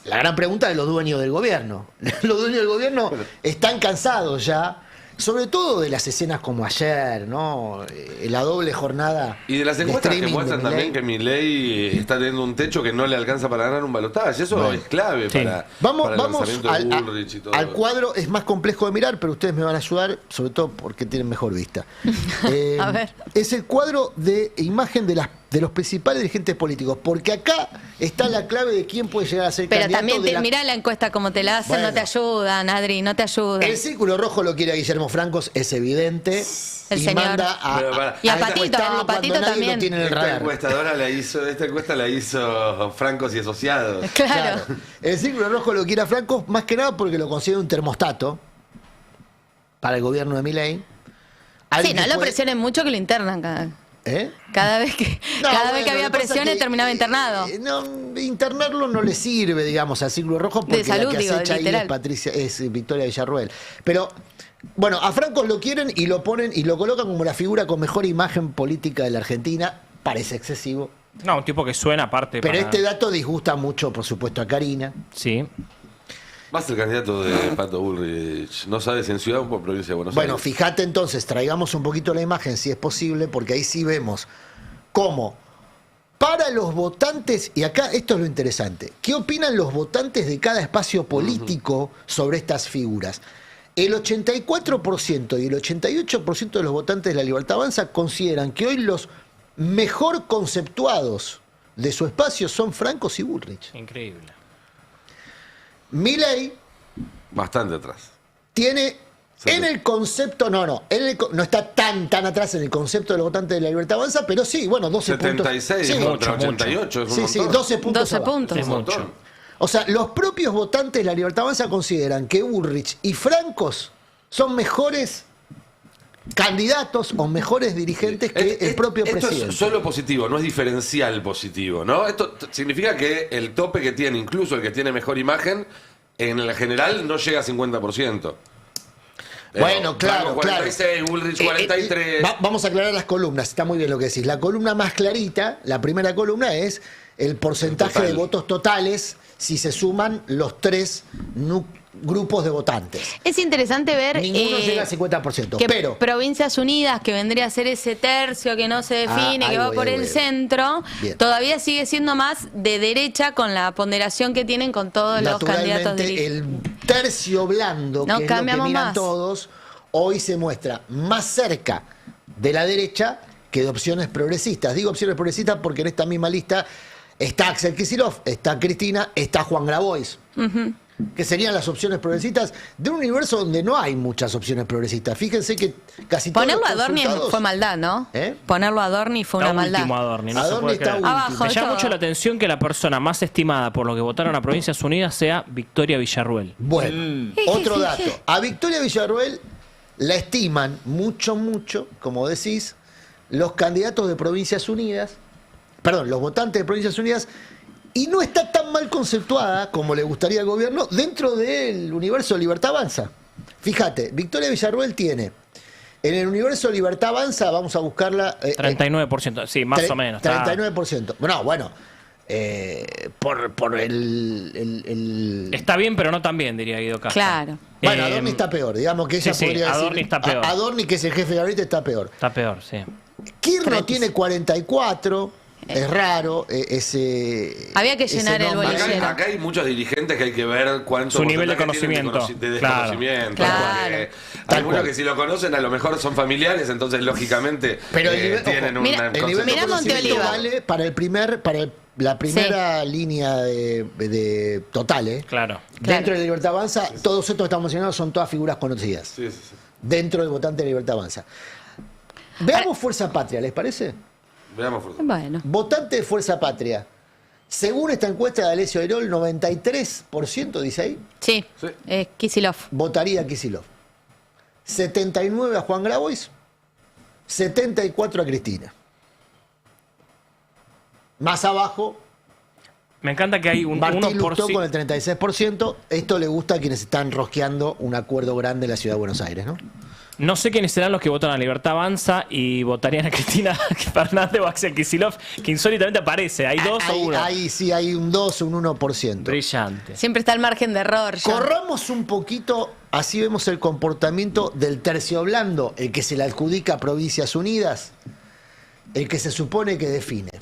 La gran pregunta de los dueños del gobierno. Los dueños del gobierno están cansados ya, sobre todo de las escenas como ayer, ¿no? La doble jornada. Y de las encuestas que streaming muestran de también que Milei está teniendo un techo que no le alcanza para ganar un balotaje. Eso Bueno. es clave Sí. para Vamos el lanzamiento de Bullrich y todo. al cuadro, es más complejo de mirar, pero ustedes me van a ayudar, sobre todo porque tienen mejor vista. A ver. Es el cuadro de imagen de los principales dirigentes políticos, porque acá está la clave de quién puede llegar a ser Pero candidato. también, mirá la encuesta como te la hacen, Bueno. no te ayudan, Adri, no te ayudan. El círculo rojo lo quiere a Guillermo Francos, es evidente. El y señor. manda Pero para- Y a esta Patito, encuestarlo a Patito cuando nadie también. lo tiene en el Esta radar. encuestadora esta encuesta la hizo Francos y Asociados. Claro. El círculo rojo lo quiere a Francos más que nada porque lo considera un termostato para el gobierno de Milei. Sí, Alguien no que lo puede- presionen mucho que lo internan ¿Eh? cada vez que No, cada vez bueno, que había lo que pasa presiones que, terminaba internado. No, internarlo no le sirve, digamos, al Círculo Rojo porque De salud, la que digo, acecha ahí literal. es Victoria Villarruel. Pero, bueno, a Francos lo quieren y lo ponen y lo colocan como la figura con mejor imagen política de la Argentina. Parece excesivo. No, un tipo que suena aparte. Pero para- este dato disgusta mucho, por supuesto, a Karina. Sí. Va a ser candidato de Pato Bullrich. No sabe si en ciudad o por provincia de Buenos Bueno, Aires. fíjate entonces, traigamos un poquito la imagen si es posible, porque ahí sí vemos cómo para los votantes, y acá esto es lo interesante, ¿qué opinan los votantes de cada espacio político sobre estas figuras? El 84% y el 88% de los votantes de La Libertad Avanza consideran que hoy los mejor conceptuados de su espacio son Francos y Bullrich. Increíble. Milei Bastante atrás. tiene Sí. en el concepto, no está tan atrás en el concepto de los votantes de La Libertad Avanza, pero sí, bueno, 12 76 puntos. Sí, contra mucho, 88 es un sí, montón. 12 puntos. 12 abajo. puntos. Es Un montón. mucho. O sea, los propios votantes de La Libertad Avanza consideran que Bullrich y Francos son mejores candidatos o mejores dirigentes que el propio esto presidente. es solo positivo, no es diferencial positivo, ¿no? Esto significa que el tope que tiene, incluso el que tiene mejor imagen, en el general no llega a 50%. Bueno, claro, Franco 46, Bullrich 43. Vamos a aclarar las columnas, está muy bien lo que decís. La columna más clarita, la primera columna es el porcentaje Total. de votos totales si se suman los tres grupos de votantes. Es interesante ver Ninguno llega al 50%, que pero... Provincias Unidas, que vendría a ser ese tercio que no se define, que va por el centro, Bien. todavía sigue siendo más de derecha con la ponderación que tienen con todos los candidatos de el tercio blando, No que es lo que cambiamos miran más. todos, hoy se muestra más cerca de la derecha que de opciones progresistas. Digo opciones progresistas porque en esta misma lista está Axel Kicillof, está Cristina, está Juan Grabois. Que serían las opciones progresistas de un universo donde no hay muchas opciones progresistas. Fíjense que casi todos Ponerlo los a Adorni consultados- fue maldad, ¿no? ¿Eh? Ponerlo a Adorni fue Está una maldad. último Adorni, no se Adorni puede está creer. último. Abajo. Me llama Esto- mucho la atención que la persona más estimada por lo que votaron a Provincias Unidas sea Victoria Villarruel. Bueno, otro dato. A Victoria Villarruel la estiman mucho, como decís, los candidatos de Provincias Unidas, perdón, los votantes de Provincias Unidas, y no está tan mal conceptuada como le gustaría al gobierno dentro del universo Libertad Avanza. Fíjate, Victoria Villarruel tiene, en el universo Libertad Avanza, vamos a buscarla... 39%, sí, más o menos. está- 39%. Bueno, por el... Está bien, pero no tan bien, diría Guido Casca. Claro. Bueno, Adorni está peor, digamos que ella sí, podría decir... Adorni está peor. Adorni, que es el jefe de gabinete, está peor. Está peor, sí. Kirchner tiene 44, es raro, Había que llenar el nombre. bolillero. Acá hay muchos dirigentes que hay que ver cuánto Su nivel de porcentaje tienen conocimiento. de Claro. desconocimiento. Claro. Porque Tal algunos cual. que si lo conocen a lo mejor son familiares, entonces lógicamente Pero el nivel- tienen ojo, un mira- El nivel de Mirá conocimiento Monteoliva. vale para la primera línea de total, Claro. Dentro de Libertad Avanza, todos estos que estamos mencionando son todas figuras conocidas. Sí. Dentro del votante de Libertad Avanza. Veamos Fuerza Patria, ¿les parece? Veamos. Por favor. Bueno. Votante de Fuerza Patria. Según esta encuesta de Alessio Airol, 93%, dice ahí, Sí, Sí. Kicillof. votaría a Kicillof. 79 a Juan Grabois, 74 a Cristina. Más abajo, Me encanta que hay un Martín Lustó 1%. con el 36%. Esto le gusta a quienes están rosqueando un acuerdo grande en la ciudad de Buenos Aires, ¿no? No sé quiénes serán los que votan a Libertad Avanza y votarían a Cristina Fernández o Axel Kicillof, que insólitamente aparece. ¿Hay dos o uno? Sí, hay un 2 o un 1%. Brillante. Siempre está el margen de error. ya. Corramos un poquito, así vemos el comportamiento del tercio blando, el que se le adjudica a Provincias Unidas, el que se supone que define.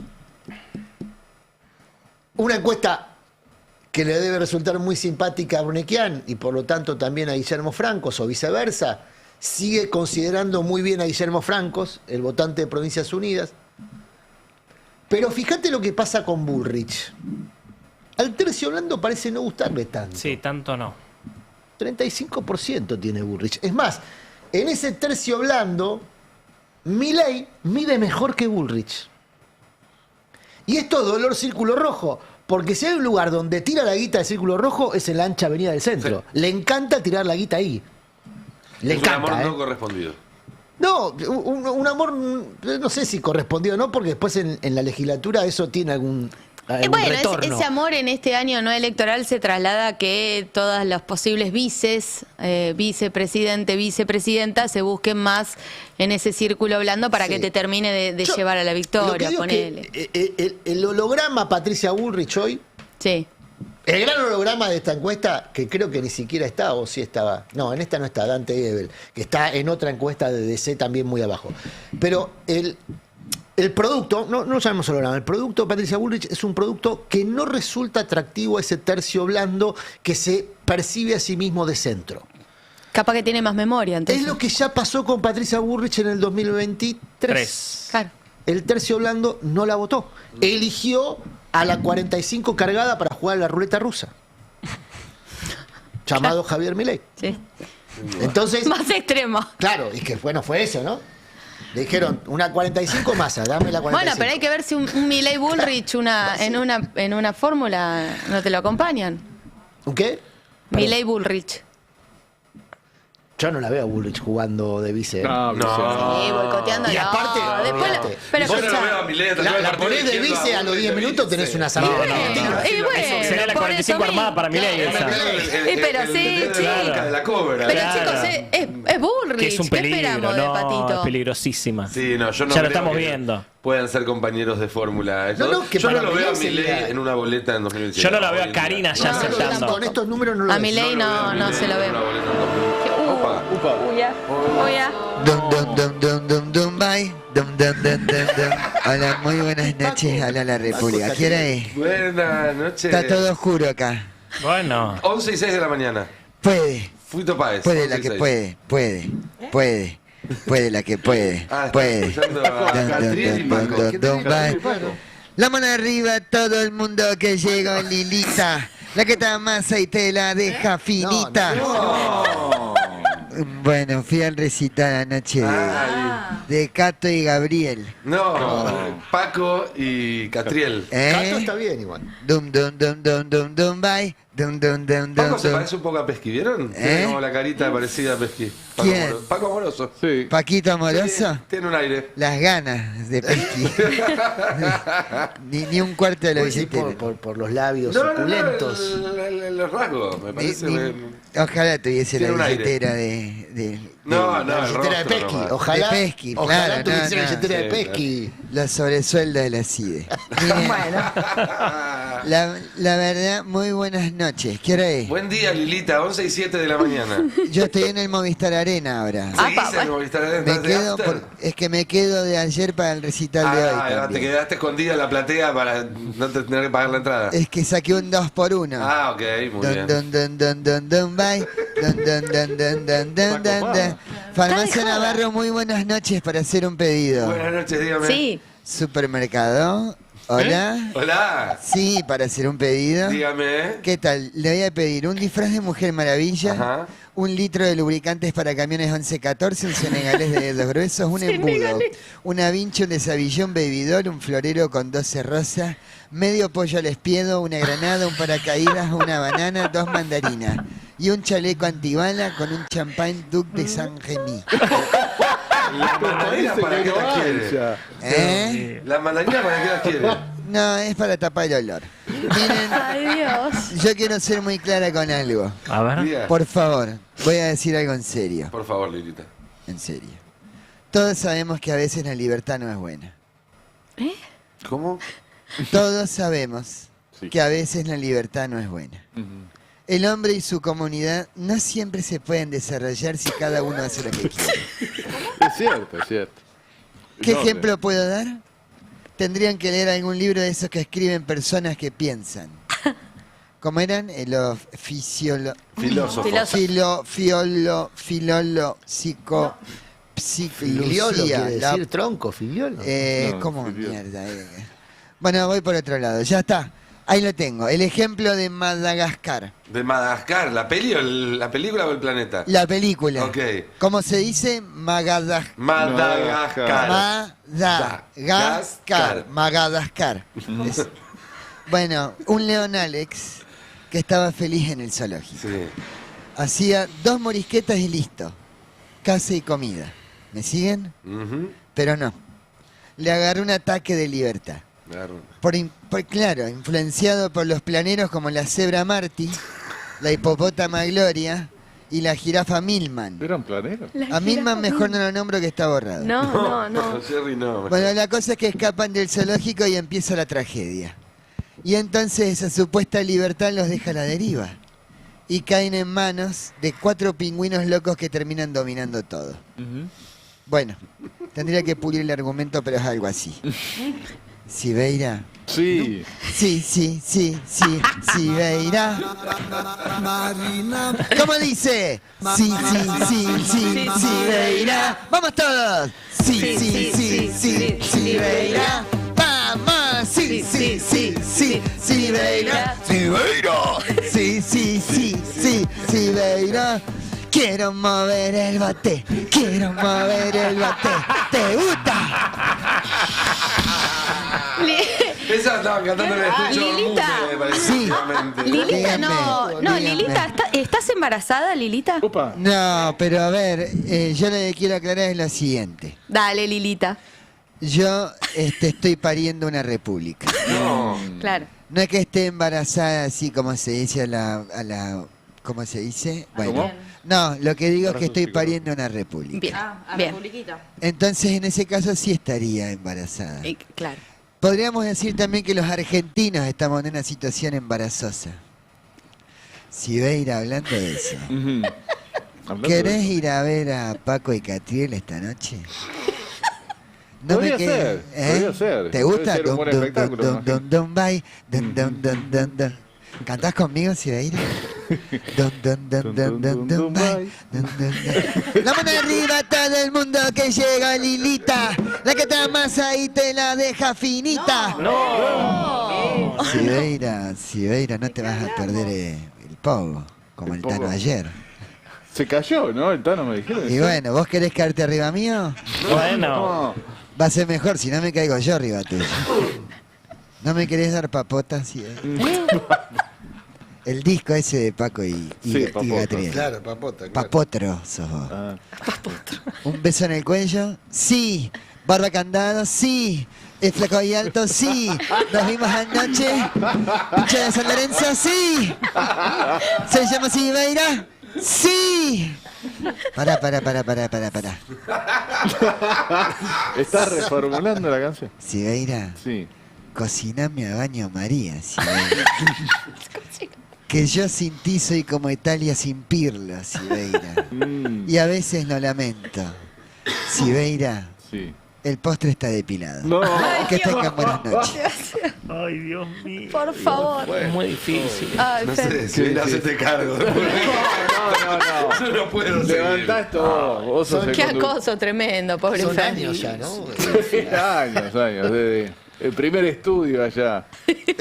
Una encuesta que le debe resultar muy simpática a Brunequian y por lo tanto también a Guillermo Francos o viceversa, sigue considerando muy bien a Guillermo Francos, el votante de Provincias Unidas. Pero fíjate lo que pasa con Bullrich. Al tercio blando parece no gustarle tanto. Sí, tanto no. 35% tiene Bullrich. Es más, en ese tercio blando, Milei mide mejor que Bullrich. Y esto es dolor círculo rojo, porque si hay un lugar donde tira la guita del círculo rojo es en la ancha avenida del centro. Le encanta tirar la guita ahí. Le Es encanta, un amor ¿eh? no correspondido. No, un amor, no sé si correspondió o no, porque después en la legislatura eso tiene algún Bueno, retorno. ese amor en este año no electoral se traslada a que todas los posibles vicepresidente, vicepresidenta, se busquen más en ese círculo blando para Sí. que te termine de Yo llevar a la lo que victoria, digo es ponele. que, el holograma Patricia Bullrich hoy, Sí. el gran holograma de esta encuesta, que creo que ni siquiera está, o sí estaba, no, en esta no está, Dante Gebel, que está en otra encuesta de DC también muy abajo. Pero el producto, no llamemos holograma, el producto de Patricia Bullrich es un producto que no resulta atractivo a ese tercio blando que se percibe a sí mismo de centro. Capaz que tiene más memoria, entonces. Es lo que ya pasó con Patricia Bullrich en el 2023. Claro. El tercio blando no la votó. Eligió a la 45 cargada para jugar a la ruleta rusa. Llamado Javier Milei. Sí. Entonces, Más extremo. claro, y que bueno, fue eso, ¿no? Le dijeron, una 45 masa, dame la 45. Bueno, pero hay que ver si un Milei Bullrich en una fórmula no te lo acompañan. ¿Un qué? Milei Bullrich. Yo no la veo a Bullrich jugando de vice. No, Sí, boicoteando. Y aparte, después olvídate. pero Yo no lo escuchá. veo a Milei hasta La el partido ponés de diciendo vice a los 10 minutos, tenés una salida. Sería la 45 armada para Milei esa. Pero sí, de la cobra. Pero Claro. chicos, es Bullrich. Que es un ¿Qué peligro, esperamos de no, es Patito? peligrosísima. Sí, no, yo no Ya lo creo estamos que viendo. Puedan ser compañeros de fórmula. No, que yo no para lo veo a Milei Milei sería- en una boleta en 2017. Yo no la veo a Karina ya No, aceptando. con estos números no lo A ves. Milei no se lo ve. Opa. Oya. Dum dum dum dum dum dum bye. Dum dum dum dum dum. Hola, muy buenas noches. Hola la República. ¿Qué hora es? Buenas noches. Está todo oscuro acá. Bueno. 11 y 6 de la mañana. Puede. Fuito Páez. Puede 11 la y que 6. puede. Puede la que puede. Ah, está Puede. escuchando a Catriel y Paco. Bye. La mano arriba, todo el mundo que llegó, Lilita. La que está más y te la deja finita. Bueno, fui al recital anoche de Cato y Gabriel. No, Paco y Catriel. Cato está bien igual. Dum dum dum dum dum dum bye. Dum dum dum dum. Paco se dum. parece un poco a Pesqui, ¿vieron? Tiene como la carita parecida a Pesqui. Paco ¿Quién? Amoroso. Paco Amoroso. Sí. Paquito Amoroso. Sí, tiene un aire. Las ganas de Pesqui. ni un cuarto de la Puede ser billetera. por los labios No, opulentos. los rasgos, me parece. Ojalá tuviese Tiene la un aire. billetera de No, La el billetera de rostro Pesqui. nomás. Ojalá, De Pesqui, ojalá claro, tuviese la no, billetera de sí, Pesqui. los sobresueldos de la CIDE. Miren, la verdad, muy buenas noches. ¿Qué hora es? Buen día, Lilita, 11 y 7 de la mañana. Yo estoy en el Movistar Arena ahora. ¿Seguís en Movistar Arena? Me ¿Estás de quedo after? es que me quedo de ayer para el recital de hoy. Te también. quedaste escondida en la platea para no tener que pagar la entrada. Es que saqué un 2x1. Ah, ok, muy bien. Bye. Farmacia Navarro, muy buenas noches para hacer un pedido. Buenas noches, dígame. Sí. Supermercado. Hola. Hola. Sí, para hacer un pedido. Dígame. ¿Qué tal? Le voy a pedir un disfraz de Mujer Maravilla, Ajá. 1 litro de lubricantes para camiones 1114, un senegalés de dedos gruesos, un embudo, una vincha, un desabillón, bebidor, un florero con 12 rosas, medio pollo al espiedo, una granada, un paracaídas, una banana, 2 mandarinas y un chaleco antibala con un champán Duc de Saint-Remy. ¿La mandarina para qué la quiere? ¿Eh? ¿La mandarina para qué la quiere? No, es para tapar el olor. Miren, Ay, Dios. yo quiero ser muy clara con algo. A ver. Diga. Por favor, voy a decir algo en serio. Por favor, Lilita. En serio. Todos sabemos que a veces la libertad no es buena. ¿Cómo? Todos sabemos Sí. que a veces la libertad no es buena. El hombre y su comunidad no siempre se pueden desarrollar si cada uno hace lo que quiere. Es cierto, es cierto. ¿Qué No, ejemplo puedo dar? Tendrían que leer algún libro de esos que escriben personas que piensan. ¿Cómo eran? Los Filósofo. Filiolo psicología. quiere decir tronco, filiolo. No, ¿Cómo filiolo. mierda? Bueno, voy por otro lado. Ya está. Ahí lo tengo. El ejemplo de Madagascar. ¿De Madagascar? ¿La peli o la película o el planeta? La película. Ok. ¿Cómo se dice? Madagascar. Madagascar. Madagascar. Bueno, un león Alex que estaba feliz en el zoológico. Sí. Hacía 2 morisquetas y listo. Casa y comida. ¿Me siguen? Ujú. Pero no. Le agarró un ataque de libertad. Claro. Claro, influenciado por los planeros como la cebra Marty, la hipopótama Gloria y la jirafa Milman. ¿Eran planeros? A Milman mejor no lo nombro que está borrado. No. Jerry no. Bueno, la cosa es que escapan del zoológico y empieza la tragedia. Y entonces esa supuesta libertad los deja a la deriva. Y caen en manos de 4 pingüinos locos que terminan dominando todo. Bueno, tendría que pulir el argumento, pero es algo así. ¿Sibeira? Sí. Sí, Sibeira. ¿Cómo dice? Sí, Sibeira. ¡Vamos todos! Sí, Sibeira. ¡Vamos! Sí, Sibeira. Sí, Sibeira. Quiero mover el bate. ¿Te gusta? Esa Esa estaban cantando en el estudio. Lilita. Sí. Lilita, no, Dígame. Lilita, ¿estás embarazada, Lilita? Upa. No, pero a ver, yo lo que quiero aclarar es lo siguiente. Dale, Lilita. Yo estoy pariendo una república. Claro. No es que esté embarazada así como se dice a la ¿cómo se dice? Bueno, ¿Cómo? no, lo que digo es que estoy psicológico. pariendo una república. Bien. Bien. Entonces, en ese caso sí estaría embarazada. Claro. Podríamos decir también que los argentinos estamos en una situación embarazosa. Si ve ir hablando de eso. Ujú. Hablando ¿Querés de eso. ir a ver a Paco y Catriel esta noche? No Podría me quedé- ser, podría ser. ¿Te Puede gusta? ser un buen espectáculo, me imagino. Dum, bye. Dum. ¿Cantás conmigo, Sibeira? Dum, bye. La mano arriba, todo el mundo que llega, Lilita. La que te amasa y te la deja finita. Sibeira, no te vas a perder el pogo, como el pogo. Tano ayer. Se cayó, ¿no? El Tano me dijeron. Y bueno, ¿vos querés quedarte arriba mío? Bueno. No. Va a ser mejor si no me caigo yo arriba tuyo. ¿No me querés dar papota? Sí, El disco ese de Paco y Papoto. Gatriel. Claro, papota. claro. Papotro sos vos. Ah. ¿Un beso en el cuello? Sí. ¿Barba candado? Sí. ¿Es flaco y alto? Sí. ¿Nos vimos anoche? ¿Pincha de San Lorenzo? Sí. ¿Se llama Sibeira? Sí. Pará. ¿Estás reformulando la canción? Sibeira, Sí. cociname a baño María, Sibeira. Que yo sin ti soy como Italia sin Pirlo, Sibeira. Y a veces lo lamento. Sibeira, Sí. el postre está depilado. No. Que tengan buenas noches. Ay, Dios mío. Por favor. Es muy difícil. Ay, No Fer. sé, si hacete cargo. No. Yo no puedo seguir. Levantá esto vos. Vos sos el Qué conductor. acoso tremendo, pobre Son Fer. años ya, ¿no? años, desde el primer estudio allá.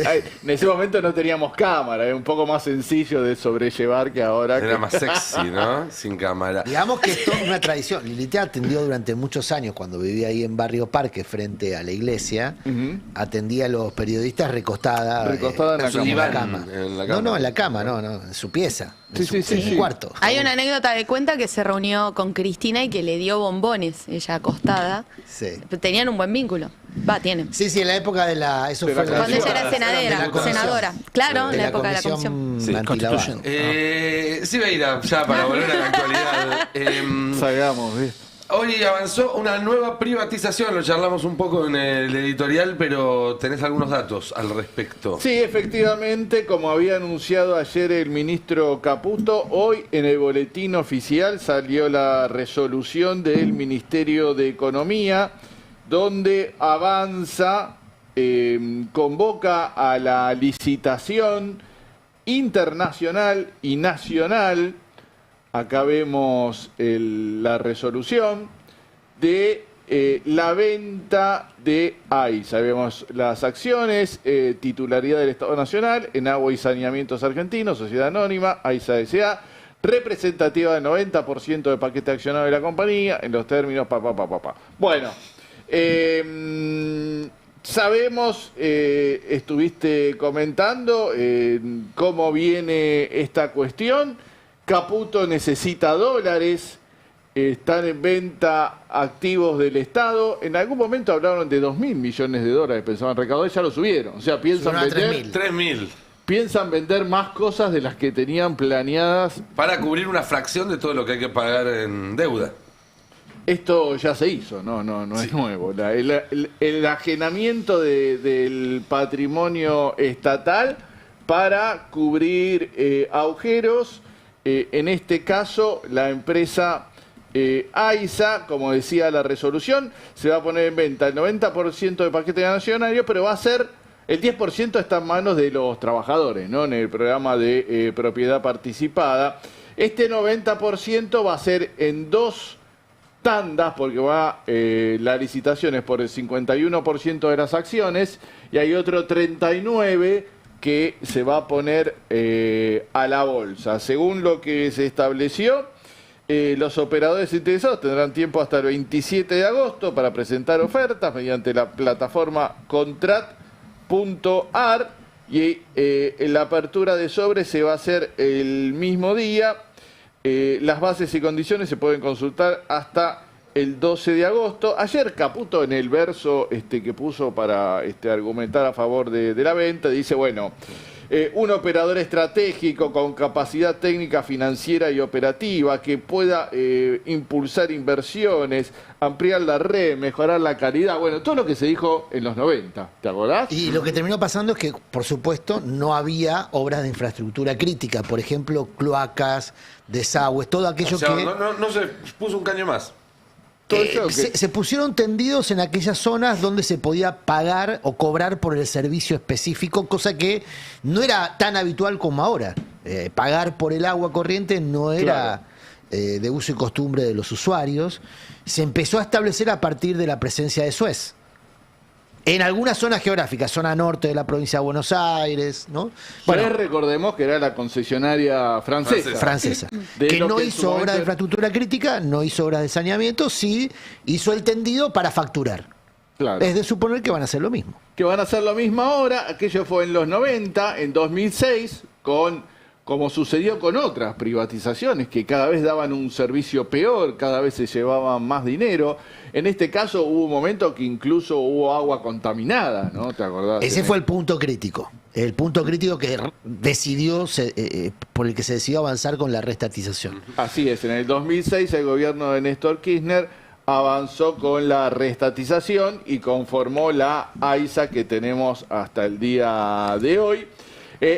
Ay, en ese momento no teníamos cámara, era un poco más sencillo de sobrellevar que ahora. Era más sexy, ¿no? Sin cámara. Digamos que esto es una tradición. Lilita atendió durante muchos años, cuando vivía ahí en Barrio Parque, frente a la iglesia, atendía a los periodistas recostada, Recostada en la su cama. diván, en la cama. No, en la cama, no, en su pieza. Sí, en su cuarto. Hay una anécdota de cuenta que se reunió con Cristina y que le dio bombones, ella acostada. Sí. Tenían un buen vínculo. Tienen. Sí, en la época de la... Eso De fue la la- Cuando ella era de la senadora, comisión. senadora. Claro, en la época de la comisión comisión. antilavado. Sibeira, ya para volver a la actualidad. Salgamos, ¿viste? Hoy avanzó una nueva privatización, lo charlamos un poco en el editorial, pero tenés algunos datos al respecto. Sí, efectivamente, como había anunciado ayer el ministro Caputo, hoy en el boletín oficial salió la resolución del Ministerio de Economía, donde avanza, convoca a la licitación internacional y nacional. Acá vemos la resolución de la venta de AISA. Vemos las acciones, titularidad del Estado Nacional, en Agua y Saneamientos Argentinos, Sociedad Anónima, AISA S.A., representativa del 90% del paquete accionario de la compañía, en los términos Bueno, sabemos, estuviste comentando cómo viene esta cuestión. Caputo necesita dólares, están en venta activos del Estado. En algún momento hablaron de 2.000 millones de dólares, pensaban recaudar, ya lo subieron. O sea, piensan Subieron a vender, 3.000. piensan vender más cosas de las que tenían planeadas. Para cubrir una fracción de todo lo que hay que pagar en deuda. Esto ya se hizo, no es nuevo. El ajenamiento del patrimonio estatal para cubrir agujeros. En este caso, la empresa AISA, como decía la resolución, se va a poner en venta el 90% del paquete nacional, pero va a ser el 10% está en manos de los trabajadores, ¿no? En el programa de propiedad participada. Este 90% va a ser en dos tandas, porque la licitación es por el 51% de las acciones y hay otro 39% que se va a poner a la bolsa. Según lo que se estableció, los operadores interesados tendrán tiempo hasta el 27 de agosto para presentar ofertas mediante la plataforma y la apertura de sobre se va a hacer el mismo día. Las bases y condiciones se pueden consultar hasta el 12 de agosto. Ayer Caputo, en el verso que puso para argumentar a favor de la venta, dice, bueno, un operador estratégico con capacidad técnica, financiera y operativa que pueda impulsar inversiones, ampliar la red, mejorar la calidad. Bueno, todo lo que se dijo en los 90, ¿te acordás? Y lo que terminó pasando es que, por supuesto, no había obras de infraestructura crítica. Por ejemplo, cloacas, desagües, todo aquello que... No se puso un caño más. Se pusieron tendidos en aquellas zonas donde se podía pagar o cobrar por el servicio específico, cosa que no era tan habitual como ahora. Pagar por el agua corriente no era de uso y costumbre de los usuarios. Se empezó a establecer a partir de la presencia de Suez. En algunas zonas geográficas, zona norte de la provincia de Buenos Aires, ¿no? Bueno, recordemos que era la concesionaria francesa. Que no hizo obras de infraestructura crítica, no hizo obras de saneamiento, sí hizo el tendido para facturar. Claro. Es de suponer que van a hacer lo mismo. Que van a hacer lo mismo ahora. Aquello fue en los 90, en 2006, como sucedió con otras privatizaciones que cada vez daban un servicio peor, cada vez se llevaban más dinero. En este caso hubo un momento que incluso hubo agua contaminada, ¿no? ¿Te acordás? Ese fue el punto crítico. El punto crítico que por el que se decidió avanzar con la reestatización. Así es, en el 2006 el gobierno de Néstor Kirchner avanzó con la reestatización y conformó la AISA que tenemos hasta el día de hoy.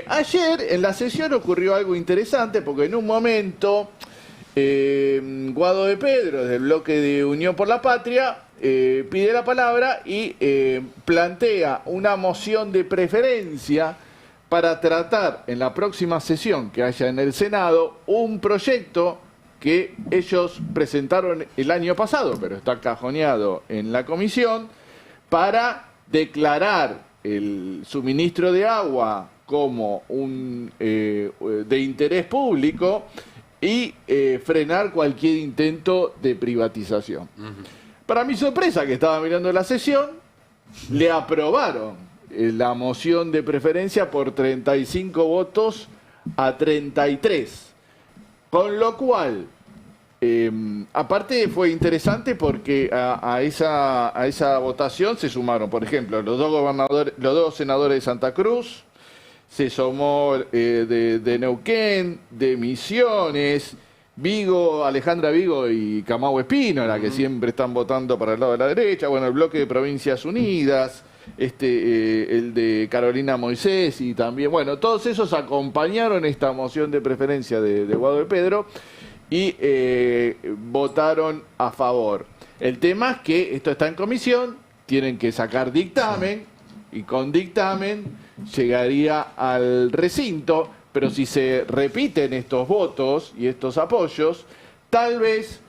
Ayer en la sesión ocurrió algo interesante porque en un momento Guado de Pedro, del bloque de Unión por la Patria, pide la palabra y plantea una moción de preferencia para tratar en la próxima sesión que haya en el Senado un proyecto que ellos presentaron el año pasado, pero está cajoneado en la comisión, para declarar el suministro de agua como de interés público y frenar cualquier intento de privatización. Para mi sorpresa, que estaba mirando la sesión, le aprobaron la moción de preferencia por 35 votos a 33. Con lo cual, aparte fue interesante porque a esa votación se sumaron, por ejemplo, los dos senadores de Santa Cruz, se sumó de Neuquén, de Misiones, Alejandra Vigo y Camagüe Espínola, que siempre están votando para el lado de la derecha, bueno, el bloque de Provincias Unidas, el de Carolina Moisés y también, bueno, todos esos acompañaron esta moción de preferencia de Guado de Pedro y votaron a favor. El tema es que esto está en comisión, tienen que sacar dictamen y con dictamen llegaría al recinto, pero si se repiten estos votos y estos apoyos, tal vez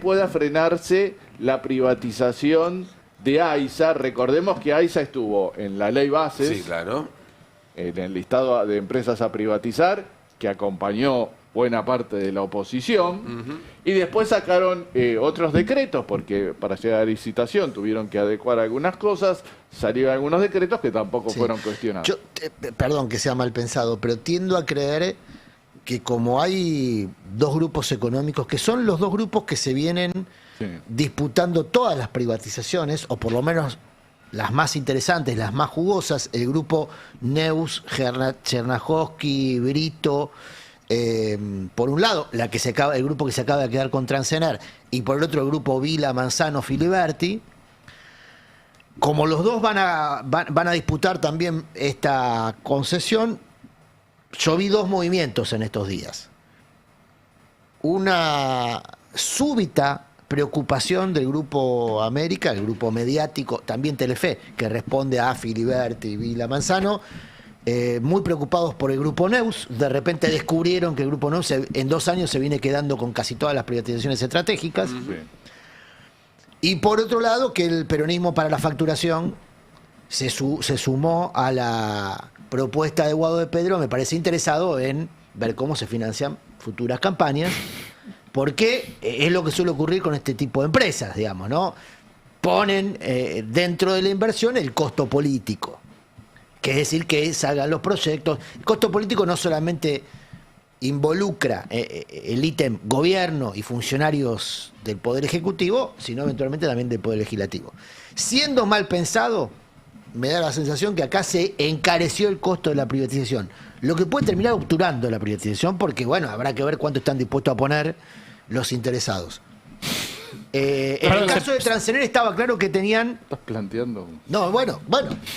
pueda frenarse la privatización de AISA. Recordemos que AISA estuvo en la ley bases, sí, claro, en el listado de empresas a privatizar, que acompañó buena parte de la oposición, y después sacaron otros decretos, porque para llegar a licitación tuvieron que adecuar algunas cosas, salieron algunos decretos que tampoco fueron cuestionados. Yo, perdón que sea mal pensado, pero tiendo a creer que como hay dos grupos económicos, que son los dos grupos que se vienen disputando todas las privatizaciones, o por lo menos las más interesantes, las más jugosas, el grupo Neus, Chernahovsky, Brito, por un lado el grupo que se acaba de quedar con Transener, y por el otro el grupo Vila, Manzano, Filiberti. Como los dos van a disputar también esta concesión, yo vi dos movimientos en estos días. Una súbita preocupación del Grupo América, el grupo mediático, también Telefe, que responde a Filiberti y Vila Manzano, muy preocupados por el Grupo Neus. De repente descubrieron que el Grupo Neus en 2 años se viene quedando con casi todas las privatizaciones estratégicas. Y por otro lado, que el peronismo para la facturación se sumó a la propuesta de Guado de Pedro, me parece interesado en ver cómo se financian futuras campañas, porque es lo que suele ocurrir con este tipo de empresas, digamos, ¿no? Ponen dentro de la inversión el costo político. que es decir, que salgan los proyectos. El costo político no solamente involucra el ítem gobierno y funcionarios del Poder Ejecutivo, sino eventualmente también del Poder Legislativo. Siendo mal pensado, me da la sensación que acá se encareció el costo de la privatización, lo que puede terminar obturando la privatización, porque bueno, habrá que ver cuánto están dispuestos a poner los interesados. En el caso de Transener estaba claro que tenían... ¿Estás planteando? No, bueno.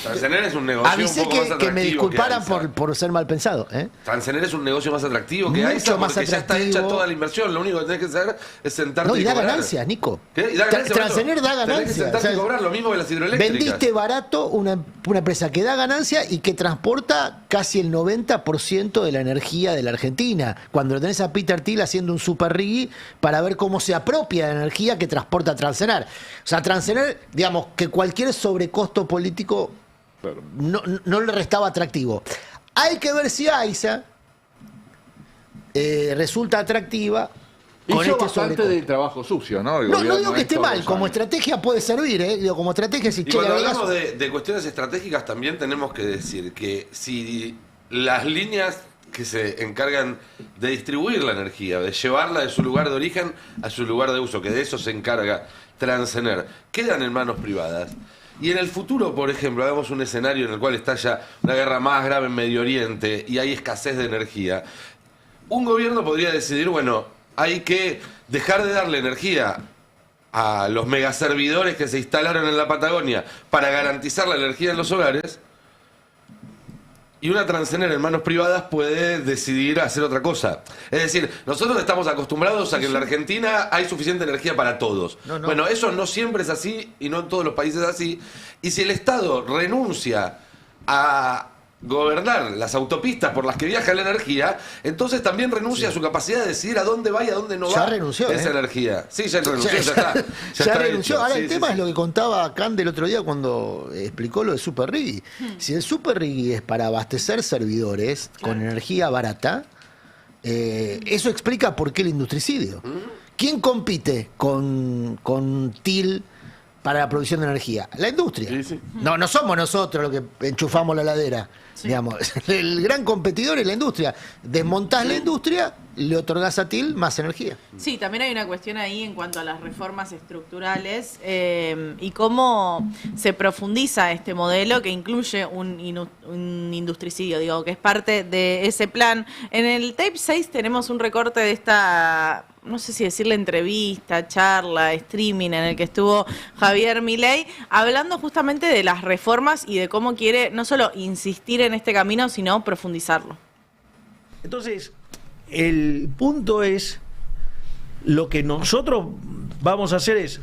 Transener es un negocio avisé un poco más atractivo que me disculparan que AISA. por ser mal pensado. Transener es un negocio más atractivo que Mucho AISA más porque ya está atractivo. hecha toda la inversión. Lo único que tenés que hacer es sentarte No, y da cobrar. ganancias, Nico. ¿Qué? Y da ganancias, Transener da Tenés que ganancias. sentarte y cobrar, lo mismo que las hidroeléctricas. Vendiste barato una empresa que da ganancia y que transporta casi el 90% de la energía de la Argentina. Cuando lo tenés a Peter Thiel haciendo un super riggy para ver cómo se apropia de la energía que transporta Transener. O sea, Transener, digamos, que cualquier sobrecosto político Claro. no le restaba atractivo. Hay que ver si AISA resulta atractiva con Hizo este bastante sobrecosto. del trabajo sucio, ¿no? El No gobierno digo que esté estos mal, 2 como años. estrategia puede servir, digo, como estrategia si Y che, cuando le agregás- hablamos de cuestiones estratégicas también tenemos que decir que si las líneas que se encargan de distribuir la energía, de llevarla de su lugar de origen a su lugar de uso, que de eso se encarga Transener, quedan en manos privadas. Y en el futuro, por ejemplo, hagamos un escenario en el cual estalla una guerra más grave en Medio Oriente y hay escasez de energía. Un gobierno podría decidir, bueno, hay que dejar de darle energía a los megaservidores que se instalaron en la Patagonia para garantizar la energía en los hogares. Y una Transener en manos privadas puede decidir hacer otra cosa. Es decir, nosotros estamos acostumbrados a que en la Argentina hay suficiente energía para todos. No. Bueno, eso no siempre es así y no en todos los países es así. Y si el Estado renuncia a gobernar las autopistas por las que viaja la energía, entonces también renuncia a su capacidad de decidir a dónde va y a dónde no Ya va renunció, esa energía. Sí, ya renunció, ya está. Ya Ya está renunció. hecho. Ahora Sí, el sí, tema sí. es lo que contaba Cande el otro día cuando explicó lo de Super Riggy. Si el Super Riggy es para abastecer servidores con energía barata, eso explica por qué el industricidio. ¿Quién compite con TIL para la producción de energía? La industria. Sí, sí. No somos nosotros los que enchufamos la heladera. Digamos, el gran competidor es la industria. Desmontás la industria, le otorgás a TIL más energía. Sí, también hay una cuestión ahí en cuanto a las reformas estructurales y cómo se profundiza este modelo que incluye un industricidio, digo, que es parte de ese plan. En el tape 6 tenemos un recorte de esta, no sé si decirle entrevista, charla, streaming, en el que estuvo Javier Milei, hablando justamente de las reformas y de cómo quiere no solo insistir en este camino, sino profundizarlo. Entonces, el punto es, lo que nosotros vamos a hacer es,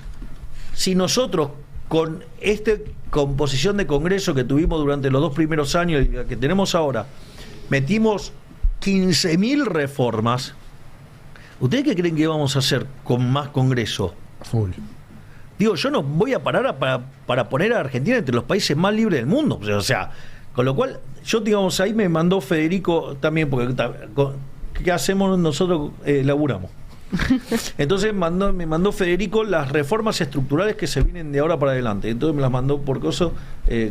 si nosotros con esta composición de Congreso que tuvimos durante los 2 primeros años y la que tenemos ahora, metimos 15.000 reformas, ¿ustedes qué creen que vamos a hacer con más Congreso? Full. Digo, yo no voy a parar para poner a Argentina entre los países más libres del mundo. O sea, con lo cual, yo, digamos, ahí me mandó Federico también, porque ¿qué hacemos nosotros? Laburamos. Entonces me mandó Federico las reformas estructurales que se vienen de ahora para adelante. Entonces me las mandó por coso,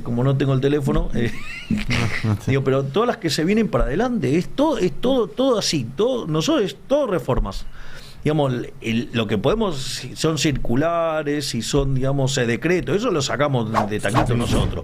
como no tengo el teléfono. Digo, pero todas las que se vienen para adelante, es todo así. Nosotros es todo reformas. Digamos, lo que podemos son circulares y son, digamos, decretos. Eso lo sacamos de taquito nosotros.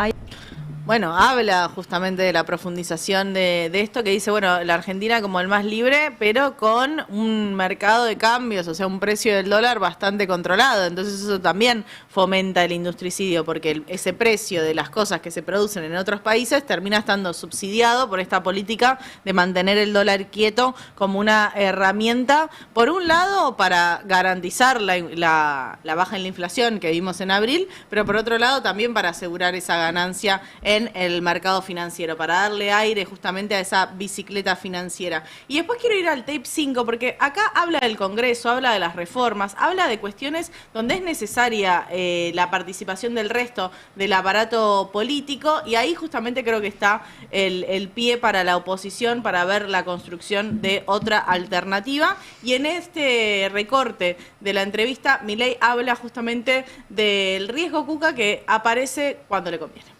Bueno, habla justamente de la profundización de esto, que dice, bueno, la Argentina como el más libre, pero con un mercado de cambios, o sea, un precio del dólar bastante controlado. Entonces eso también fomenta el industricidio, porque ese precio de las cosas que se producen en otros países termina estando subsidiado por esta política de mantener el dólar quieto como una herramienta, por un lado, para garantizar la baja en la inflación que vimos en abril, pero por otro lado también para asegurar esa ganancia en el mercado financiero, para darle aire justamente a esa bicicleta financiera. Y después quiero ir al tape 5, porque acá habla del Congreso, habla de las reformas, habla de cuestiones donde es necesaria la participación del resto del aparato político, y ahí justamente creo que está el pie para la oposición, para ver la construcción de otra alternativa. Y en este recorte de la entrevista, Milei habla justamente del riesgo Cuca que aparece cuando le conviene.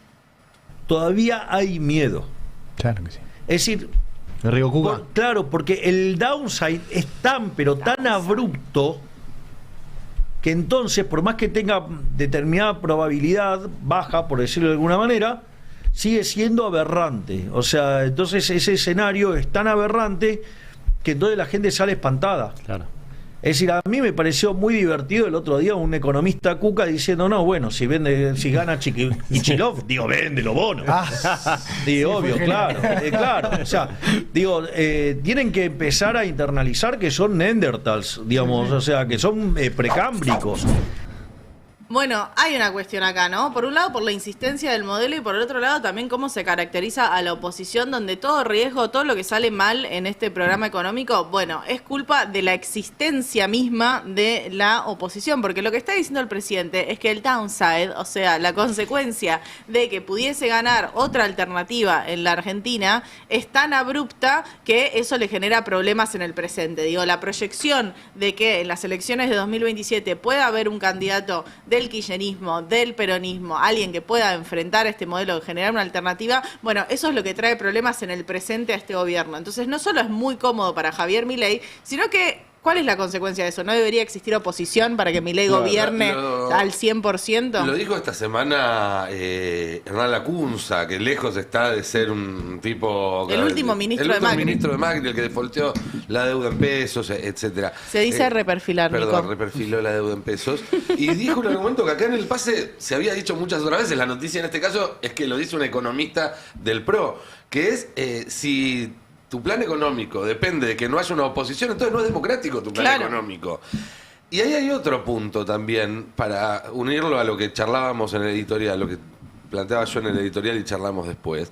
todavía hay miedo. Claro que sí. Es decir, El Río Cuca. claro, porque el downside es tan, pero tan abrupto, que entonces, por más que tenga determinada probabilidad baja, por decirlo de alguna manera, sigue siendo aberrante. O sea, entonces ese escenario es tan aberrante que entonces la gente sale espantada. Claro. Es decir, a mí me pareció muy divertido el otro día un economista Cuca diciendo, no, bueno, si gana Kichilov, digo, vende los bonos. Digo, obvio, claro, claro. O sea, digo, tienen que empezar a internalizar que son neandertals, digamos, o sea, que son precámbricos. Bueno, hay una cuestión acá, ¿no? Por un lado, por la insistencia del modelo y por el otro lado también cómo se caracteriza a la oposición, donde todo riesgo, todo lo que sale mal en este programa económico, bueno, es culpa de la existencia misma de la oposición, porque lo que está diciendo el presidente es que el downside, o sea, la consecuencia de que pudiese ganar otra alternativa en la Argentina, es tan abrupta que eso le genera problemas en el presente. Digo, la proyección de que en las elecciones de 2027 pueda haber un candidato del kirchnerismo, del peronismo, alguien que pueda enfrentar este modelo, generar una alternativa, bueno, eso es lo que trae problemas en el presente a este gobierno. Entonces, no solo es muy cómodo para Javier Milei, sino que, ¿cuál es la consecuencia de eso? ¿No debería existir oposición para que Milei gobierne al 100%? Lo dijo esta semana Hernán Lacunza, que lejos está de ser un tipo... El último ministro de Macri. El ministro de Macri, el que defaulteó la deuda en pesos, etcétera. Se dice reperfilar, Perdón, Nico. reperfiló la deuda en pesos. Y dijo un argumento que acá en el pase se había dicho muchas otras veces. La noticia en este caso es que lo dice un economista del PRO, que es si tu plan económico depende de que no haya una oposición, entonces no es democrático tu plan económico. Y ahí hay otro punto también, para unirlo a lo que charlábamos en el editorial, lo que planteaba yo en el editorial y charlamos después,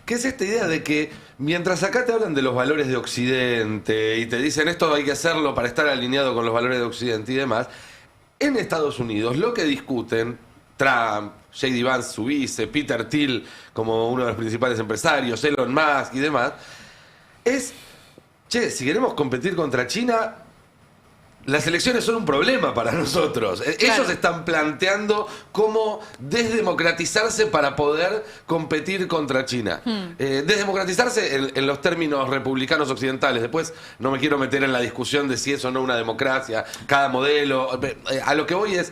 que es esta idea de que mientras acá te hablan de los valores de Occidente y te dicen esto hay que hacerlo para estar alineado con los valores de Occidente y demás, en Estados Unidos lo que discuten Trump, J.D. Vance, su vice, Peter Thiel como uno de los principales empresarios, Elon Musk y demás, es, che, si queremos competir contra China, las elecciones son un problema para nosotros. Ellos están planteando cómo desdemocratizarse para poder competir contra China. Desdemocratizarse en los términos republicanos occidentales. Después no me quiero meter en la discusión de si es o no una democracia, cada modelo. A lo que voy es...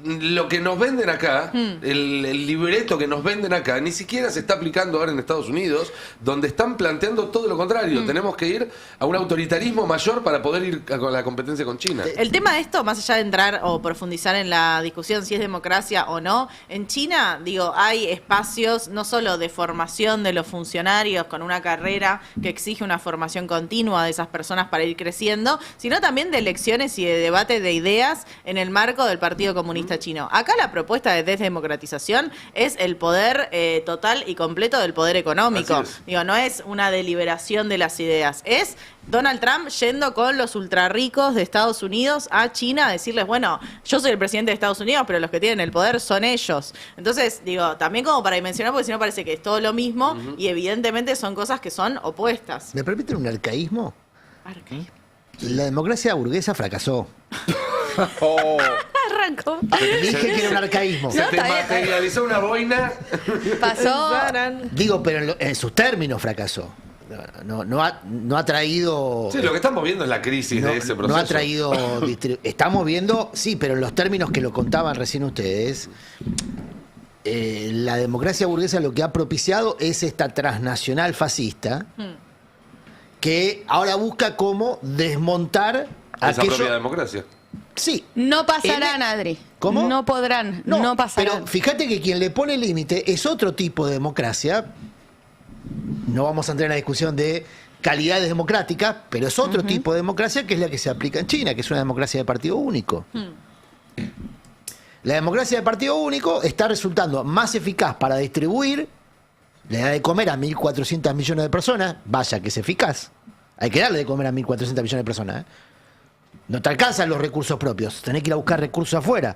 lo que nos venden acá, el libreto que nos venden acá, ni siquiera se está aplicando ahora en Estados Unidos, donde están planteando todo lo contrario. Tenemos que ir a un autoritarismo mayor para poder ir a la competencia con China. El tema de esto, más allá de entrar o profundizar en la discusión si es democracia o no, en China, digo, hay espacios no solo de formación de los funcionarios con una carrera que exige una formación continua de esas personas para ir creciendo, sino también de elecciones y de debate de ideas en el marco del Partido Comunista Chino. Acá la propuesta de desdemocratización es el poder total y completo del poder económico. Digo, no es una deliberación de las ideas, es Donald Trump yendo con los ultrarricos de Estados Unidos a China a decirles, bueno, yo soy el presidente de Estados Unidos, pero los que tienen el poder son ellos. Entonces, digo, también como para dimensionar, porque si no parece que es todo lo mismo y evidentemente son cosas que son opuestas. ¿Me permiten un arcaísmo? ¿Arcaísmo? La democracia burguesa fracasó. Arrancó. Dije que era un arcaísmo. Se te materializó una boina. Pasó. Digo, pero en sus términos fracasó. No ha traído... Sí, lo que estamos viendo es la crisis de ese proceso. No ha traído... Estamos viendo, sí, pero en los términos que lo contaban recién ustedes, la democracia burguesa lo que ha propiciado es esta transnacional fascista que ahora busca cómo desmontar esa propia democracia. Sí. No pasarán, Adri. ¿Cómo? No podrán, no pasarán. Pero fíjate que quien le pone límite es otro tipo de democracia. No vamos a entrar en la discusión de calidades democráticas, pero es otro tipo de democracia que es la que se aplica en China, que es una democracia de partido único. La democracia de partido único está resultando más eficaz para distribuir, le da de comer a 1.400 millones de personas, vaya que es eficaz. Hay que darle de comer a 1.400 millones de personas, No te alcanzan los recursos propios, tenés que ir a buscar recursos afuera.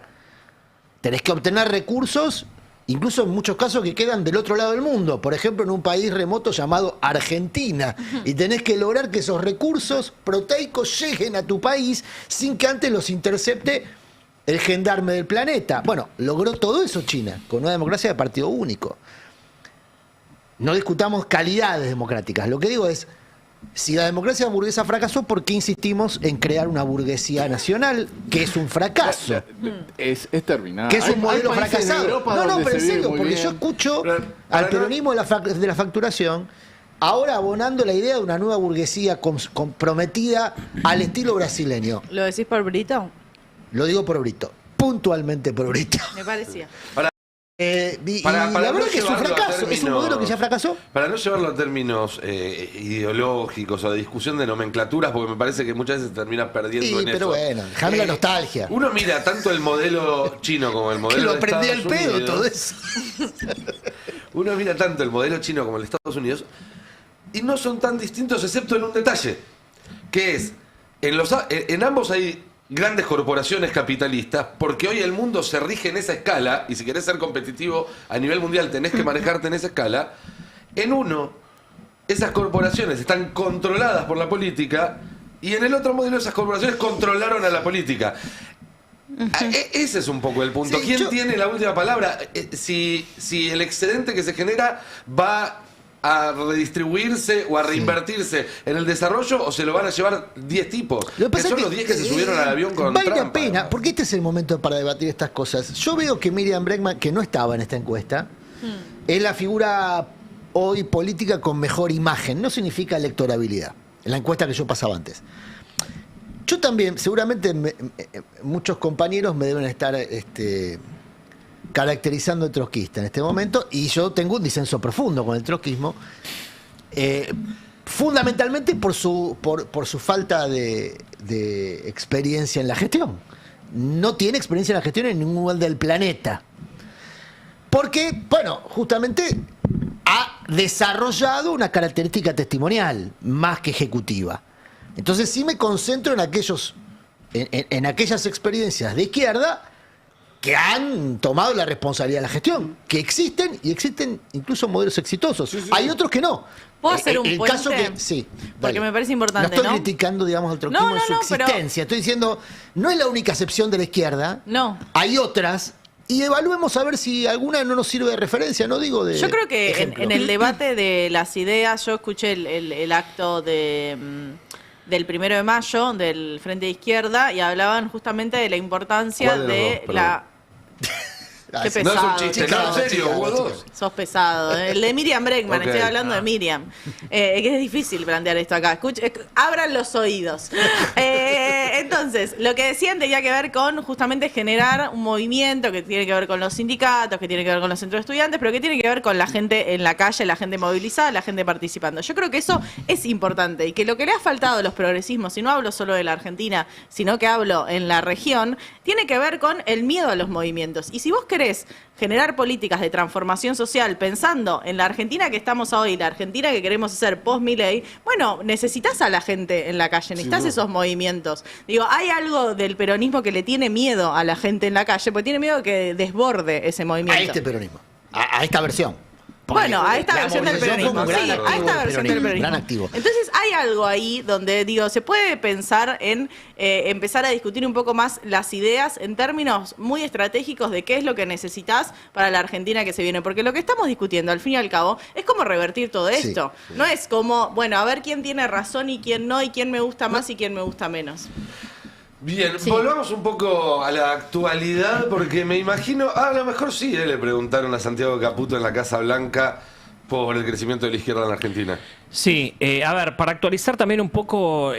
Tenés que obtener recursos, incluso en muchos casos que quedan del otro lado del mundo. Por ejemplo, en un país remoto llamado Argentina. Y tenés que lograr que esos recursos proteicos lleguen a tu país sin que antes los intercepte el gendarme del planeta. Bueno, logró todo eso China, con una democracia de partido único. No discutamos calidades democráticas. Lo que digo es, si la democracia burguesa fracasó, ¿por qué insistimos en crear una burguesía nacional? Que es un fracaso. Es terminado. Que es un Hay modelo países de fracasado. Europa No, donde pero en se vive serio, muy porque bien. yo escucho Para al peronismo de la facturación ahora abonando la idea de una nueva burguesía comprometida al estilo brasileño. ¿Lo decís por Brito? Lo digo por Brito, puntualmente por Brito. Me parecía. Y Para la no verdad es que es un llevarlo a fracaso, es un términos- modelo que ya fracasó. Para no llevarlo a términos ideológicos o de discusión de nomenclaturas, porque me parece que muchas veces se termina perdiendo Sí, en pero eso. bueno, déjame la nostalgia. Uno mira tanto el modelo chino como el Que modelo lo de aprendí al Estados pedo Unidos. todo eso. Uno mira tanto el modelo chino como el de Estados Unidos y no son tan distintos excepto en un detalle, que es, en ambos hay grandes corporaciones capitalistas, porque hoy el mundo se rige en esa escala, y si querés ser competitivo a nivel mundial tenés que manejarte en esa escala. En uno, esas corporaciones están controladas por la política, y en el otro modelo esas corporaciones controlaron a la política. Ese es un poco el punto. Sí, ¿Quién tiene la última palabra? Si el excedente que se genera va a redistribuirse o a reinvertirse en el desarrollo, o se lo van a llevar 10 tipos, Lo que pasa son es los 10 que se subieron al avión con vale Trump. la pena, porque este es el momento para debatir estas cosas. Yo veo que Miriam Bregman, que no estaba en esta encuesta, es la figura hoy política con mejor imagen. No significa electorabilidad, en la encuesta que yo pasaba antes. Yo también, seguramente muchos compañeros me deben estar caracterizando de trotskista en este momento, y yo tengo un disenso profundo con el trotskismo, fundamentalmente por su falta de experiencia en la gestión. No tiene experiencia en la gestión en ningún lugar del planeta. Porque, bueno, justamente ha desarrollado una característica testimonial más que ejecutiva. Entonces sí me concentro en en aquellas experiencias de izquierda que han tomado la responsabilidad de la gestión, que existen, y existen incluso modelos exitosos. Hay otros que no. ¿Puedo hacer un el puente? caso que sí, Porque dale. me parece importante, No estoy ¿no? criticando, digamos, al trotskismo en su pero- existencia. Estoy diciendo, no es la única excepción de la izquierda. No. Hay otras, y evaluemos a ver si alguna no nos sirve de referencia, no digo de Yo creo que ejemplo. en el debate de las ideas, yo escuché el acto del 1 de mayo del Frente de Izquierda y hablaban justamente de la importancia ¿Cuál de los de dos? Perdón. la... Qué No es un pesado. chiste, Chicas, no, en serio, chicas, hubo chicas. dos. Sos pesado. El de Miriam Bregman, Ok. estoy hablando de Miriam. Que es difícil plantear esto acá. Abran los oídos. Entonces, lo que decían tenía que ver con justamente generar un movimiento que tiene que ver con los sindicatos, que tiene que ver con los centros de estudiantes, pero que tiene que ver con la gente en la calle, la gente movilizada, la gente participando. Yo creo que eso es importante y que lo que le ha faltado a los progresismos, y no hablo solo de la Argentina, sino que hablo en la región, tiene que ver con el miedo a los movimientos. Y si vos querés generar políticas de transformación social pensando en la Argentina que estamos hoy, la Argentina que queremos hacer post-Milei, bueno, necesitas a la gente en la calle, necesitas esos movimientos. Digo, hay algo del peronismo que le tiene miedo a la gente en la calle, porque tiene miedo que desborde ese movimiento. A este peronismo, a esta versión. Bueno, a esta La versión del movilización peronismo, fue un sí, gran a activo esta del versión del peronismo, peronismo. gran activo. Entonces hay algo ahí donde, digo, se puede pensar en empezar a discutir un poco más las ideas en términos muy estratégicos de qué es lo que necesitas para la Argentina que se viene. Porque lo que estamos discutiendo, al fin y al cabo, es cómo revertir todo Sí, esto. sí. No es como, bueno, a ver quién tiene razón y quién no, y quién me gusta más y quién me gusta menos. Bien, Sí. volvamos un poco a la actualidad, porque me imagino, a lo mejor sí, le preguntaron a Santiago Caputo en la Casa Blanca por el crecimiento de la izquierda en la Argentina. Sí, a ver, para actualizar también un poco lo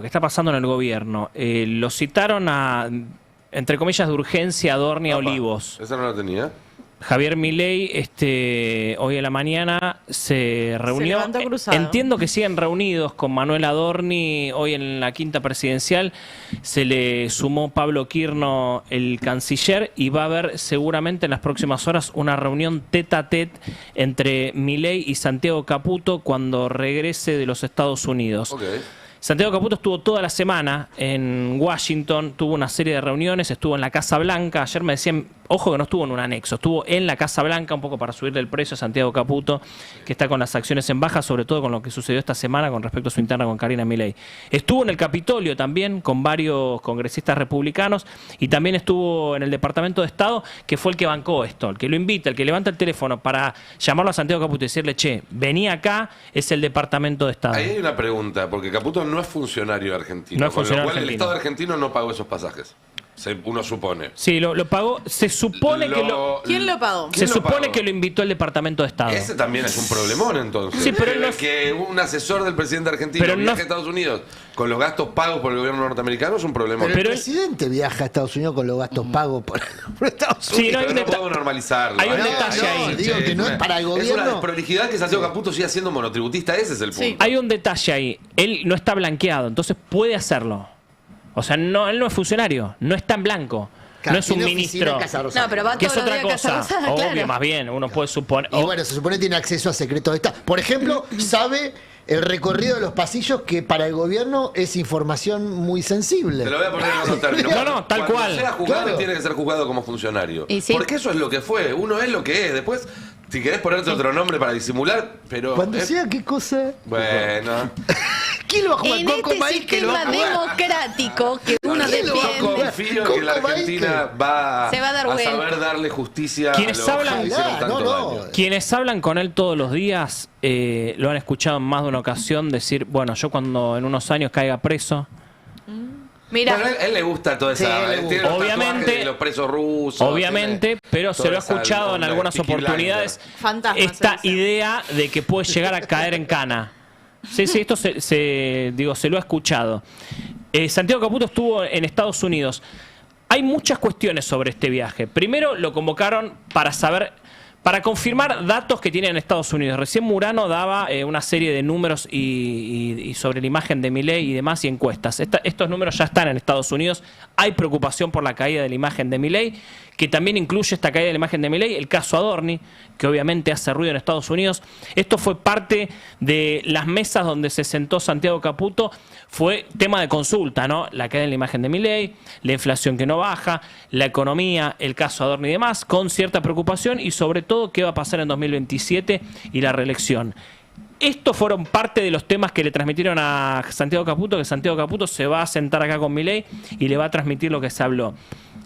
que está pasando en el gobierno, lo citaron a, entre comillas, de urgencia a Dorni a Opa, Olivos. Esa no la tenía. Javier Milei hoy en la mañana se reunió. levantó cruzado. Entiendo que siguen reunidos con Manuel Adorni hoy en la quinta presidencial. Se le sumó Pablo Quirno, el canciller, y va a haber seguramente en las próximas horas una reunión tete a tete entre Milei y Santiago Caputo cuando regrese de los Estados Unidos. Ok. Santiago Caputo estuvo toda la semana en Washington, tuvo una serie de reuniones, estuvo en la Casa Blanca. Ayer me decían, ojo que no estuvo en un anexo, estuvo en la Casa Blanca un poco para subirle el precio a Santiago Caputo, que está con las acciones en baja, sobre todo con lo que sucedió esta semana con respecto a su interna con Karina Milei. Estuvo en el Capitolio también con varios congresistas republicanos y también estuvo en el Departamento de Estado, que fue el que bancó esto, el que lo invita, el que levanta el teléfono para llamarlo a Santiago Caputo y decirle, che, vení acá, es el Departamento de Estado. Ahí hay una pregunta, porque Caputo no es funcionario argentino, No es funcionario con lo cual argentino. el Estado argentino no pagó esos pasajes. Uno supone. Sí, lo pagó. Se supone que lo. ¿Quién lo pagó? Se supone que lo invitó el Departamento de Estado. Ese también es un problemón, entonces. Sí, pero él no es- que un asesor del presidente argentino Pero no- viaje a Estados Unidos con los gastos pagos por el gobierno norteamericano es un problemón. Pero el presidente viaja a Estados Unidos con los gastos pagos por Estados Sí, Unidos. no, hay Pero un no podemos normalizarlo. hay un No, detalle no, ahí. Digo que no es para el Es una gobierno. desprolijidad que Santiago Caputo siga siendo monotributista, ese es el punto. Hay un detalle ahí. Él no está blanqueado, entonces puede hacerlo. O sea, no, él no es funcionario, no está en blanco. No es un Tiene oficina ministro. en Casa Rosada. No, pero va Que es todos los otra días a Casa cosa. Rosada, Obvio, claro. más bien. Uno puede suponer. Y bueno, se supone que tiene acceso a secretos de Estado. Por ejemplo, sabe el recorrido de los pasillos, que para el gobierno es información muy sensible. Te lo voy a poner en otro término. No, no, tal Cuando cual. sea juzgado, Claro. tiene que ser juzgado como funcionario. Y sí. Porque eso es lo que fue. Uno es lo que es. Después, si querés ponerte otro nombre para disimular, pero. Cuando sea qué cosa. Bueno. ¿Quién lo va a jugar? En Coco este Maíz, que lo va a sistema jugar. democrático que uno ¿Quién lo va a defiende. jugar? Confío que la Coco Argentina va Se va a dar a vuelta. saber darle justicia Quienes a los hablan- que hicieron tanto No, daño. Quienes hablan con él todos los días lo han escuchado en más de una ocasión decir, bueno, yo cuando en unos años caiga preso, Mira, Bueno, a él le gusta toda Sí, esa. a él le él tiene gusta. los Obviamente- tatuajes de los presos rusos. obviamente, tiene pero se toda lo ha esa escuchado en onda de algunas Peaky oportunidades Fantasma, esta se dice. idea de que puede llegar a caer en cana. Sí, esto se lo ha escuchado. Santiago Caputo estuvo en Estados Unidos. Hay muchas cuestiones sobre este viaje. Primero lo convocaron para confirmar datos que tiene en Estados Unidos. Recién Murano daba una serie de números y sobre la imagen de Milei y demás y encuestas. Estos números ya están en Estados Unidos. Hay preocupación por la caída de la imagen de Milei, que también incluye esta caída de la imagen de Milei, el caso Adorni, que obviamente hace ruido en Estados Unidos. Esto fue parte de las mesas donde se sentó Santiago Caputo. Fue tema de consulta, ¿no? La caída de la imagen de Milei, la inflación que no baja, la economía, el caso Adorni y demás, con cierta preocupación y sobre todo qué va a pasar en 2027 y la reelección. Estos fueron parte de los temas que le transmitieron a Santiago Caputo, que Santiago Caputo se va a sentar acá con Milei y le va a transmitir lo que se habló.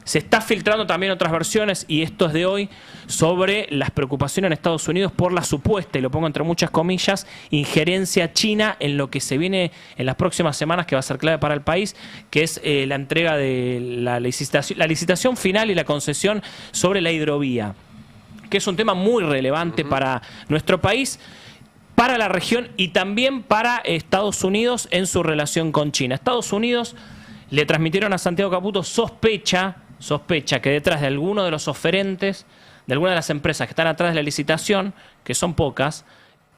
Se está filtrando también otras versiones, y esto es de hoy, sobre las preocupaciones en Estados Unidos por la supuesta, y lo pongo entre muchas comillas, injerencia china en lo que se viene en las próximas semanas, que va a ser clave para el país, que es la entrega de la licitación final y la concesión sobre la hidrovía, que es un tema muy relevante para nuestro país, para la región y también para Estados Unidos en su relación con China. Estados Unidos le transmitieron a Santiago Caputo sospecha que detrás de alguno de los oferentes, de alguna de las empresas que están atrás de la licitación, que son pocas,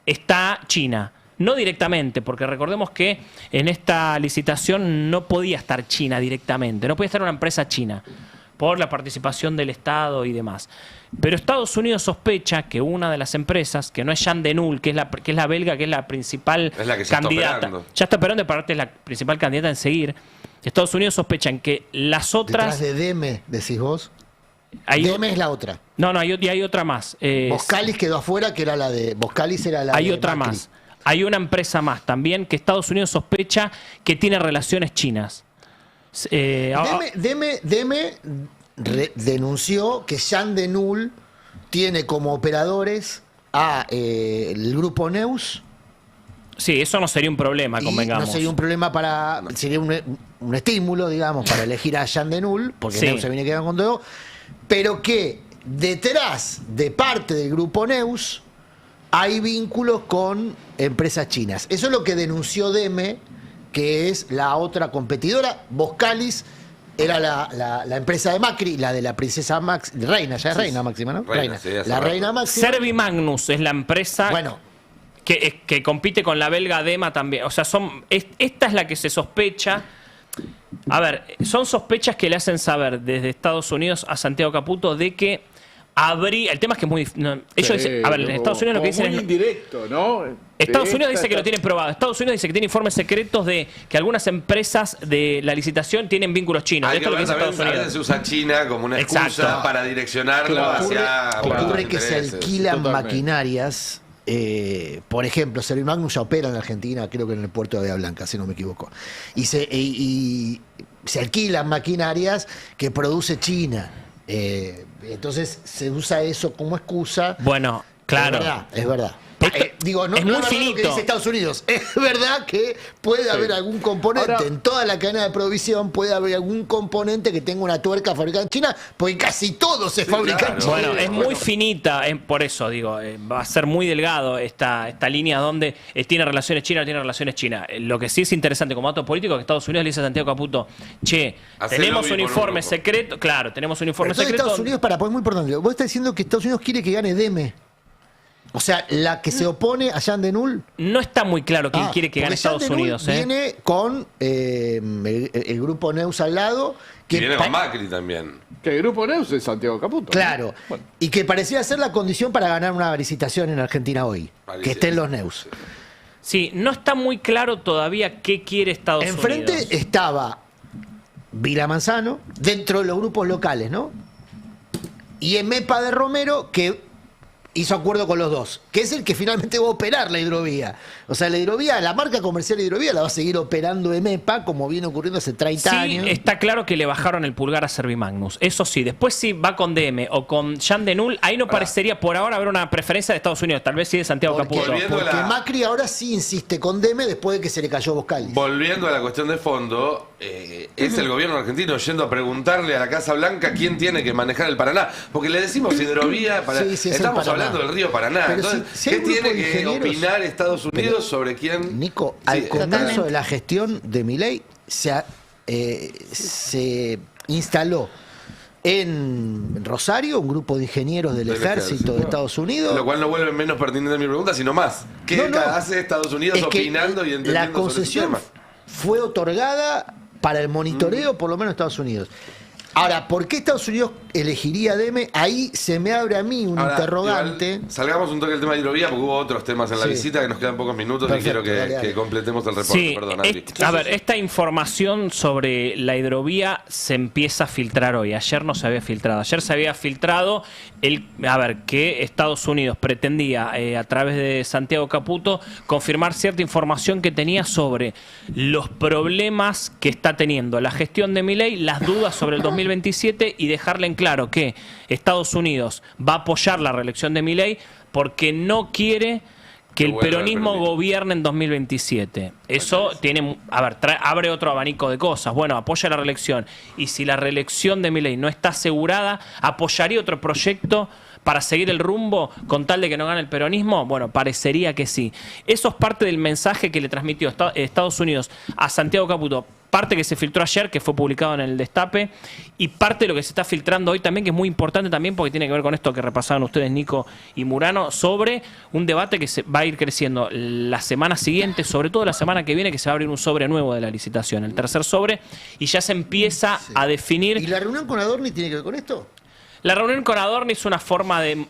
está China. No directamente, porque recordemos que en esta licitación no podía estar China directamente, no podía estar una empresa china por la participación del Estado y demás. Pero Estados Unidos sospecha que una de las empresas, que no es Jean Denul, que es la belga, que es la principal Es la que ya está candidata, operando. ya está operando y aparte es la principal candidata en seguir. Estados Unidos sospechan que las otras... Detrás de Deme, decís vos. Hay- Deme es la otra. No, hay otra más. Boscalis quedó afuera, que era la de. Boscalis era la Hay de otra Macri. más. Hay una empresa más también que Estados Unidos sospecha que tiene relaciones chinas. Deme denunció que Jean Denul tiene como operadores a el grupo Neus. Sí, eso no sería un problema, Y convengamos. no sería un problema sería un estímulo, digamos, para elegir a Jean Denul, porque Sí. Neus se viene quedando con todo, pero que detrás de parte del grupo Neus hay vínculos con empresas chinas. Eso es lo que denunció Deme, que es la otra competidora. Boscalis era la empresa de Macri, la de la princesa Reina, ya es Reina Máxima, ¿no? Reina, sí, hace la rato. Reina Máxima. Servimagnus es la empresa que compite con la belga Dema también. O sea, esta es la que se sospecha. A ver, son sospechas que le hacen saber desde Estados Unidos a Santiago Caputo de que El tema es que es muy... no, ellos dicen, a ver, en Estados Unidos lo que dicen muy es... indirecto, ¿no? Estados Unidos dice que lo tienen probado. Estados Unidos dice que tiene informes secretos de que algunas empresas de la licitación tienen vínculos chinos. Hay Esto es lo que dice Estados a veces Unidos. se usa China como una excusa Exacto. para direccionarlo hacia... Ocurre que se intereses. alquilan Totalmente. maquinarias. Por ejemplo, Servimagnus ya opera en Argentina, creo que en el puerto de Bahía Blanca, si no me equivoco. Y se alquilan maquinarias que produce China. Entonces se usa eso como excusa. Bueno, claro. Es verdad. Esto No es muy es verdad lo que finito. dice Estados Unidos. Es verdad que puede haber algún componente Ahora- en toda la cadena de provisión, puede haber algún componente que tenga una tuerca fabricada en China, porque casi todo se fabrica claro. en China. Bueno, es muy finita, por eso digo, va a ser muy delgado esta línea donde tiene relaciones China o tiene relaciones China. Lo que sí es interesante como dato político que Estados Unidos le dice a Santiago Caputo, che, Hacé tenemos lobby un por un informe grupo. secreto, claro, tenemos un informe Entonces secreto. Estados Unidos, es muy importante, vos estás diciendo que Estados Unidos quiere que gane Deme. O sea, la que se opone a Jean Denul. No está muy claro quién quiere que gane porque Jean Estados Denul Unidos. Viene con el grupo Neus al lado. Y viene con Macri también. Que el grupo Neus es Santiago Caputo. Claro. Bueno. Y que parecía ser la condición para ganar una licitación en Argentina hoy. Que estén los Neus. Sí, no está muy claro todavía qué quiere Estados Enfrente Unidos. estaba Vila Manzano, dentro de los grupos locales, ¿no? Y Emepa de Romero, que hizo acuerdo con los dos, que es el que finalmente va a operar la hidrovía. O sea, la hidrovía, la marca comercial de hidrovía la va a seguir operando Emepa, como viene ocurriendo hace 30 Sí, años. está claro que le bajaron el pulgar a Servimagnus. Eso sí, después si va con DM o con Jean Denul, ahí no parecería por ahora haber una preferencia de Estados Unidos. Tal vez sí de Santiago Caputo. Porque Macri ahora sí insiste con Deme después de que se le cayó Boscalis. Volviendo a la cuestión de fondo, es el gobierno argentino yendo a preguntarle a la Casa Blanca quién tiene que manejar el Paraná. Porque le decimos hidrovía, Sí, sí, es el estamos Paraná. hablando del río Paraná. Pero Entonces, si hay ¿qué un grupo tiene de que ingenieros- opinar Estados Unidos sobre quién? Nico, Sí, al comienzo Totalmente. de la gestión de Milei se instaló en Rosario un grupo de ingenieros del ejército de Estados Unidos. Lo cual no vuelve menos pertinente a mi pregunta, sino más. ¿Qué No, no. hace Estados Unidos Es que opinando y la entendiendo sobre ese concesión tema? fue otorgada para el monitoreo, por lo menos en Estados Unidos. Ahora, ¿por qué Estados Unidos elegiría a Deme? Ahí se me abre a mí un Ahora, interrogante. igual, salgamos un toque del tema de hidrovía porque hubo otros temas en la Sí. visita que nos quedan pocos minutos Perfecto, y quiero que, dale, dale. que completemos el reporte. Sí, Perdón, Adri. a ver, esta información sobre la hidrovía se empieza a filtrar hoy. Ayer no se había filtrado. Ayer se había filtrado que Estados Unidos pretendía, a través de Santiago Caputo, confirmar cierta información que tenía sobre los problemas que está teniendo la gestión de Milei, las dudas sobre el 2027 y dejarle en claro que Estados Unidos va a apoyar la reelección de Milei porque no quiere que el vuelva el peronismo peronismo. gobierne en 2027. Eso tiene, abre otro abanico de cosas. Bueno, apoya la reelección. Y si la reelección de Milei no está asegurada, ¿apoyaría otro proyecto para seguir el rumbo con tal de que no gane el peronismo? Bueno, parecería que sí. Eso es parte del mensaje que le transmitió Estados Unidos a Santiago Caputo. Parte que se filtró ayer, que fue publicado en el Destape, y parte de lo que se está filtrando hoy también, que es muy importante también porque tiene que ver con esto que repasaban ustedes, Nico y Murano, sobre un debate que se va a ir creciendo la semana siguiente, sobre todo la semana que viene, que se va a abrir un sobre nuevo de la licitación, el tercer sobre, y ya se empieza a definir... ¿Y la reunión con Adorni tiene que ver con esto? La reunión con Adorni es una forma de...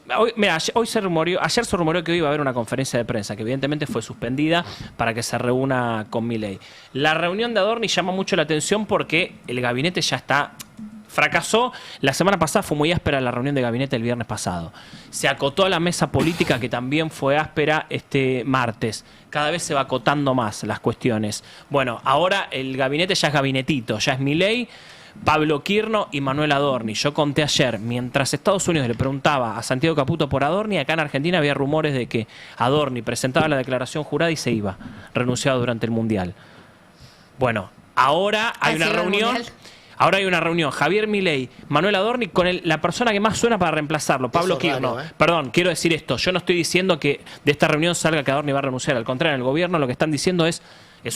ayer se rumoreó que hoy iba a haber una conferencia de prensa, que evidentemente fue suspendida para que se reúna con Milei. La reunión de Adorni llama mucho la atención porque el gabinete ya está... Fracasó. La semana pasada fue muy áspera la reunión de gabinete el viernes pasado. Se acotó la mesa política, que también fue áspera este martes. Cada vez se va acotando más las cuestiones. Bueno, ahora el gabinete ya es gabinetito, ya es Milei, Pablo Quirno y Manuel Adorni. Yo conté ayer, mientras Estados Unidos le preguntaba a Santiago Caputo por Adorni, acá en Argentina había rumores de que Adorni presentaba la declaración jurada y se iba, renunciado durante el Mundial. Bueno, ahora hay una reunión... Ahora hay una reunión, Javier Milei, Manuel Adorni, con la persona que más suena para reemplazarlo, Pablo Quirno. Perdón, quiero decir esto, yo no estoy diciendo que de esta reunión salga que Adorni va a renunciar, al contrario, en el gobierno lo que están diciendo es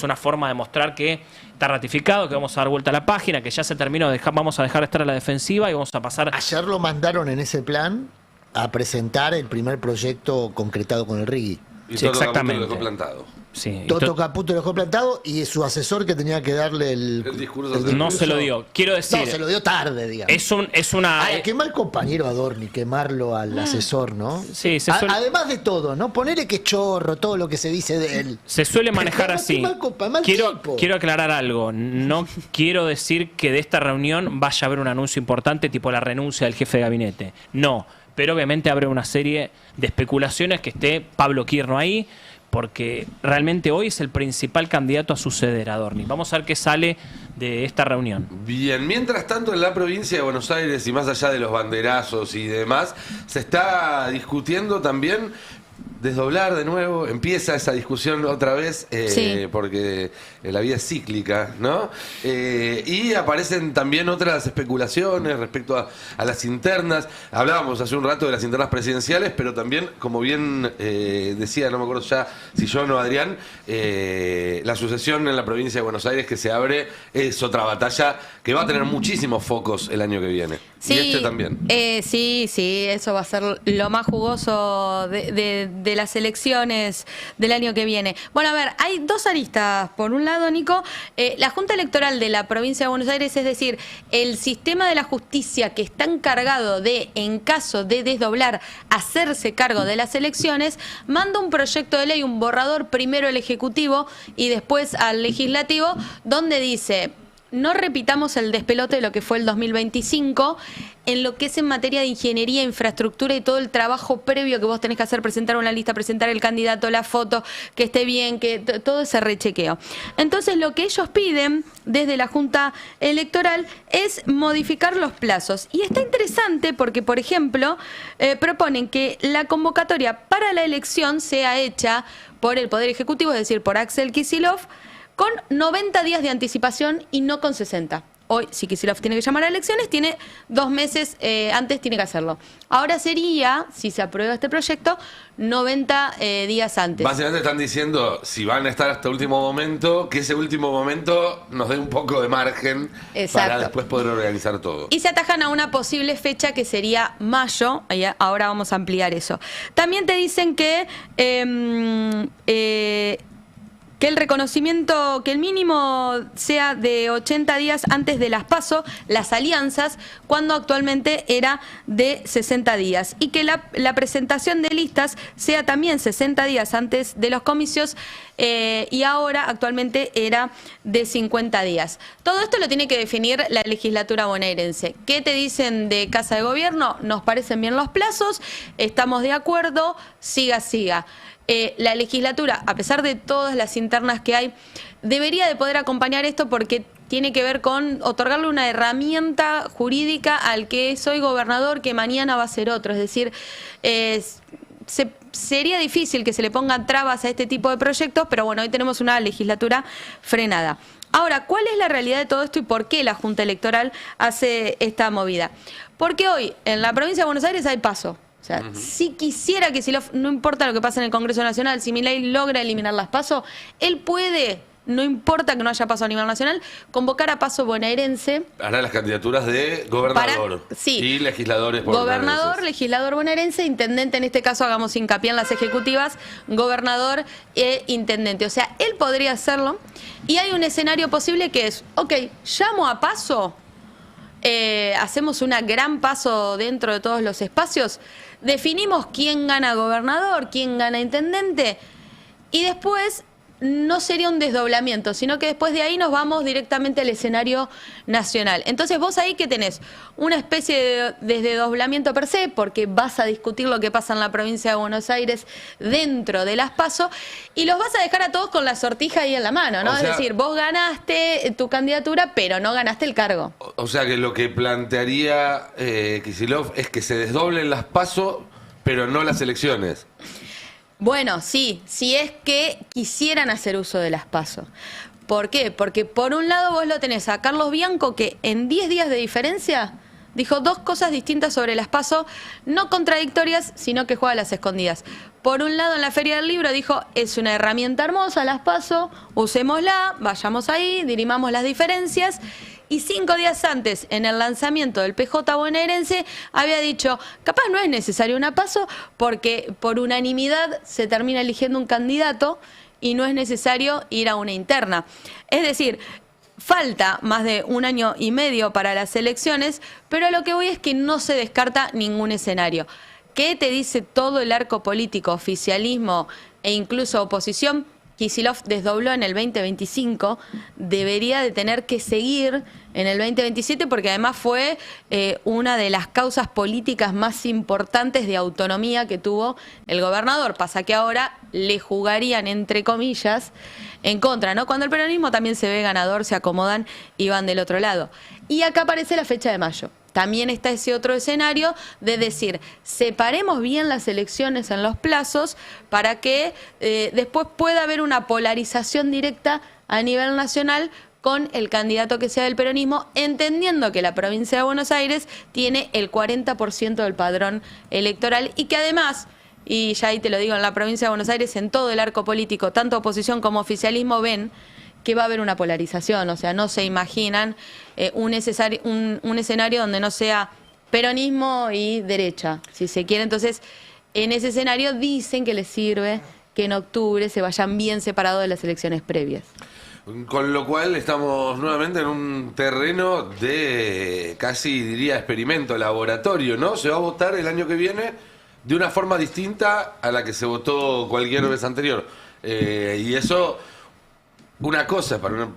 una forma de mostrar que está ratificado, que vamos a dar vuelta a la página, que ya se terminó, vamos a dejar de estar a la defensiva y vamos a pasar... Ayer lo mandaron en ese plan a presentar el primer proyecto concretado con el RIGI. Y Sí, Toto Caputo exactamente. lo dejó plantado. Sí, Toto Caputo lo dejó plantado y su asesor que tenía que darle el discurso. no se lo dio. Quiero decir, No, se lo dio tarde, digamos. es una... Ahora, qué mal compañero Adorni, quemarlo al asesor, ¿no? Sí, se suele, Además de todo, ¿no? Ponerle que chorro, todo lo que se dice de él. se suele manejar Qué así. mal tipo. Quiero aclarar algo. No quiero decir que de esta reunión vaya a haber un anuncio importante tipo la renuncia del jefe de gabinete. No, pero obviamente habrá una serie de especulaciones que esté Pablo Quirno ahí, porque realmente hoy es el principal candidato a suceder a Adorni. Vamos a ver qué sale de esta reunión. Bien, mientras tanto en la provincia de Buenos Aires y más allá de los banderazos y demás, se está discutiendo también desdoblar de nuevo, empieza esa discusión otra vez, Sí. porque la vida es cíclica, ¿no? Y aparecen también otras especulaciones respecto a las internas. Hablábamos hace un rato de las internas presidenciales, pero también, como bien decía, no me acuerdo ya si yo o no Adrián, la sucesión en la provincia de Buenos Aires que se abre es otra batalla que va a tener muchísimos focos el año que viene. Sí, Y este también. Sí, eso va a ser lo más jugoso de las elecciones del año que viene. Bueno, a ver, hay dos aristas. Por un lado, Nico, la Junta Electoral de la provincia de Buenos Aires, es decir, el sistema de la justicia que está encargado de, en caso de desdoblar, hacerse cargo de las elecciones, manda un proyecto de ley, un borrador, primero al Ejecutivo y después al Legislativo, donde dice: no repitamos el despelote de lo que fue el 2025 en lo que es en materia de ingeniería, infraestructura y todo el trabajo previo que vos tenés que hacer, presentar una lista, presentar el candidato, la foto, que esté bien, que todo ese rechequeo. Entonces lo que ellos piden desde la Junta Electoral es modificar los plazos. Y está interesante porque, por ejemplo, proponen que la convocatoria para la elección sea hecha por el Poder Ejecutivo, es decir, por Axel Kicillof, con 90 días de anticipación y no con 60. Hoy, si Kicillof tiene que llamar a elecciones, tiene 2 meses antes tiene que hacerlo. Ahora sería, si se aprueba este proyecto, 90 días antes. Básicamente están diciendo, si van a estar hasta último momento, que ese último momento nos dé un poco de margen Exacto. para después poder organizar todo. Y se atajan a una posible fecha que sería mayo. Ahora vamos a ampliar eso. También te dicen que el reconocimiento, que el mínimo sea de 80 días antes de las PASO, las alianzas, cuando actualmente era de 60 días. Y que la presentación de listas sea también 60 días antes de los comicios, y ahora actualmente era de 50 días. Todo esto lo tiene que definir la legislatura bonaerense. ¿Qué te dicen de Casa de Gobierno? Nos parecen bien los plazos, estamos de acuerdo, siga. La legislatura, a pesar de todas las internas que hay, debería de poder acompañar esto porque tiene que ver con otorgarle una herramienta jurídica al que es hoy gobernador, que mañana va a ser otro. Es decir, sería difícil que se le pongan trabas a este tipo de proyectos, pero bueno, hoy tenemos una legislatura frenada. Ahora, ¿cuál es la realidad de todo esto y por qué la Junta Electoral hace esta movida? Porque hoy en la provincia de Buenos Aires hay PASO. O sea, si quisiera que no importa lo que pase en el Congreso Nacional, si Milei logra eliminar las PASO, él puede, no importa que no haya PASO a nivel nacional, convocar a PASO bonaerense. Hará las candidaturas de gobernador y legisladores por Gobernador, bonaerenses. legislador bonaerense, intendente, en este caso hagamos hincapié en las ejecutivas, gobernador e intendente. O sea, él podría hacerlo. Y hay un escenario posible que es, ok, llamo a PASO, hacemos una gran PASO dentro de todos los espacios, definimos quién gana gobernador, quién gana intendente, y después no sería un desdoblamiento, sino que después de ahí nos vamos directamente al escenario nacional. Entonces vos ahí que tenés una especie de desdoblamiento per se, porque vas a discutir lo que pasa en la provincia de Buenos Aires dentro de las PASO, y los vas a dejar a todos con la sortija ahí en la mano, ¿no? O sea, es decir, vos ganaste tu candidatura, pero no ganaste el cargo. O sea que lo que plantearía Kicillof es que se desdoblen las PASO, pero no las elecciones. Bueno, sí, si es que quisieran hacer uso de las PASO. ¿Por qué? Porque por un lado vos lo tenés a Carlos Bianco, que en 10 días de diferencia dijo 2 cosas distintas sobre las PASO, no contradictorias, sino que juega a las escondidas. Por un lado, en la Feria del Libro dijo, es una herramienta hermosa las PASO, usémosla, vayamos ahí, dirimamos las diferencias. Y 5 días antes, en el lanzamiento del PJ bonaerense, había dicho, capaz no es necesario una PASO porque por unanimidad se termina eligiendo un candidato y no es necesario ir a una interna. Es decir, falta más de 1 año y medio para las elecciones, pero a lo que voy es que no se descarta ningún escenario. ¿Qué te dice todo el arco político, oficialismo e incluso oposición? Kicillof desdobló en el 2025, debería de tener que seguir en el 2027 porque además fue una de las causas políticas más importantes de autonomía que tuvo el gobernador. Pasa que ahora le jugarían, entre comillas, en contra, ¿no? Cuando el peronismo también se ve ganador, se acomodan y van del otro lado. Y acá aparece la fecha de mayo. También está ese otro escenario de decir, separemos bien las elecciones en los plazos para que después pueda haber una polarización directa a nivel nacional con el candidato que sea del peronismo, entendiendo que la provincia de Buenos Aires tiene el 40% del padrón electoral y que además, y ya ahí te lo digo, en la provincia de Buenos Aires, en todo el arco político, tanto oposición como oficialismo ven que va a haber una polarización, o sea, no se imaginan un escenario donde no sea peronismo y derecha, si se quiere. Entonces, en ese escenario dicen que les sirve que en octubre se vayan bien separados de las elecciones previas. Con lo cual estamos nuevamente en un terreno de casi diría experimento, laboratorio, ¿no? Se va a votar el año que viene de una forma distinta a la que se votó cualquier vez anterior. Y eso, una cosa es para una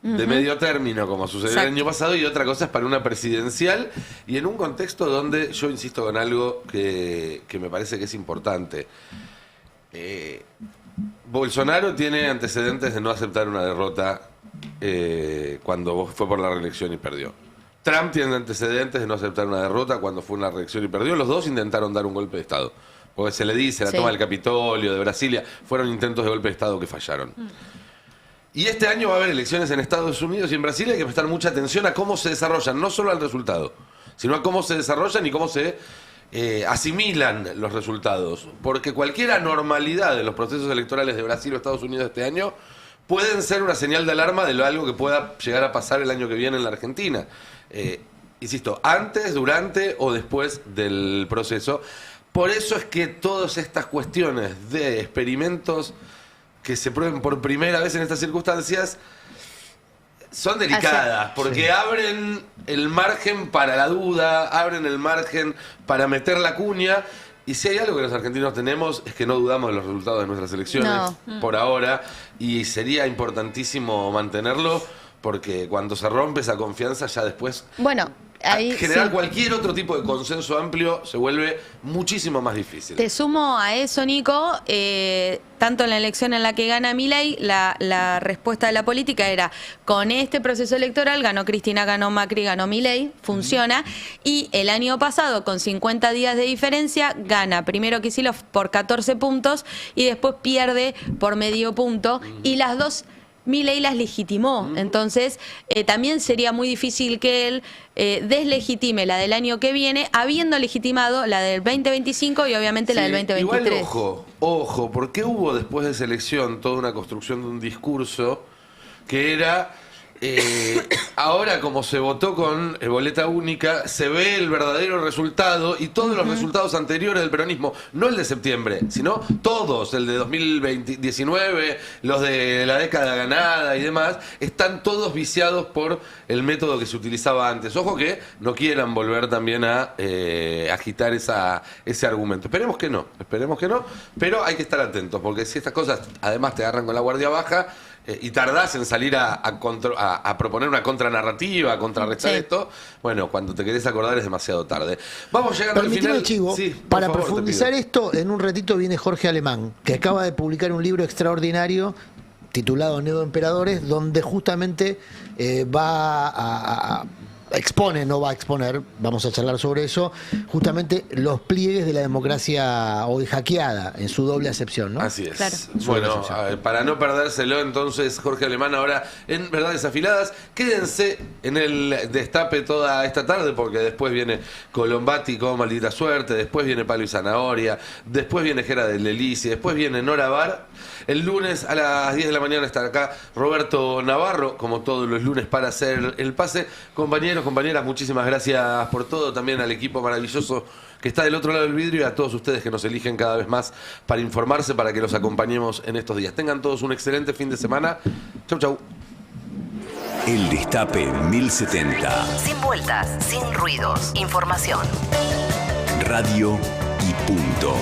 de medio término, como sucedió el año pasado, y otra cosa es para una presidencial, y en un contexto donde yo insisto con algo que me parece que es importante. Bolsonaro tiene antecedentes de no aceptar una derrota cuando fue por la reelección y perdió. Trump tiene antecedentes de no aceptar una derrota cuando fue una reelección y perdió. Los dos intentaron dar un golpe de Estado. Porque se le dice, la toma del Capitolio, de Brasilia, fueron intentos de golpe de Estado que fallaron. Y este año va a haber elecciones en Estados Unidos y en Brasil. Hay que prestar mucha atención a cómo se desarrollan, no solo al resultado, sino a cómo se desarrollan y cómo se asimilan los resultados. Porque cualquier anormalidad de los procesos electorales de Brasil o Estados Unidos este año pueden ser una señal de alarma de algo que pueda llegar a pasar el año que viene en la Argentina. Insisto, antes, durante o después del proceso. Por eso es que todas estas cuestiones de experimentos que se prueben por primera vez en estas circunstancias son delicadas, porque abren el margen para la duda, abren el margen para meter la cuña. Y si hay algo que los argentinos tenemos es que no dudamos de los resultados de nuestras elecciones por ahora, y sería importantísimo mantenerlo, porque cuando se rompe esa confianza ya después... Bueno, ahí generar cualquier otro tipo de consenso amplio se vuelve muchísimo más difícil. Te sumo a eso, Nico, tanto en la elección en la que gana Milei, la respuesta de la política era, con este proceso electoral ganó Cristina, ganó Macri, ganó Milei, funciona, y el año pasado, con 50 días de diferencia, gana primero Kicillof por 14 puntos y después pierde por medio punto, y las dos... Milei las legitimó, entonces también sería muy difícil que él deslegitime la del año que viene, habiendo legitimado la del 2025 y obviamente la del 2023. Igual, ojo, porque hubo después de esa elección toda una construcción de un discurso que era... ahora como se votó con boleta única, se ve el verdadero resultado y todos los resultados anteriores del peronismo, no el de septiembre, sino todos, el de 2019, los de la década ganada y demás, están todos viciados por el método que se utilizaba antes. Ojo que no quieran volver también a agitar ese argumento. Esperemos que no, pero hay que estar atentos, porque si estas cosas además te agarran con la guardia baja, y tardás en salir a proponer una contranarrativa, a contrarrestar esto, bueno, cuando te querés acordar es demasiado tarde. Vamos llegando al final. Chivo, para profundizar esto, en un ratito viene Jorge Alemán, que acaba de publicar un libro extraordinario titulado Neoemperadores, donde justamente va a expone, no va a exponer, vamos a charlar sobre eso, justamente los pliegues de la democracia hoy hackeada, en su doble acepción, ¿no? Así es. Claro. Bueno, para no perdérselo, entonces, Jorge Alemán, ahora en Verdades Afiladas, quédense en el destape toda esta tarde, porque después viene Colombati con Maldita Suerte, después viene Palo y Zanahoria, después viene Jera del Lelici, después viene Nora Bar. El lunes a las 10 de la mañana estará acá Roberto Navarro, como todos los lunes, para hacer el pase. Compañeros, compañeras, muchísimas gracias por todo. También al equipo maravilloso que está del otro lado del vidrio y a todos ustedes que nos eligen cada vez más para informarse, para que los acompañemos en estos días. Tengan todos un excelente fin de semana. Chau, chau. El Destape 1070. Sin vueltas, sin ruidos. Información. Radio y punto.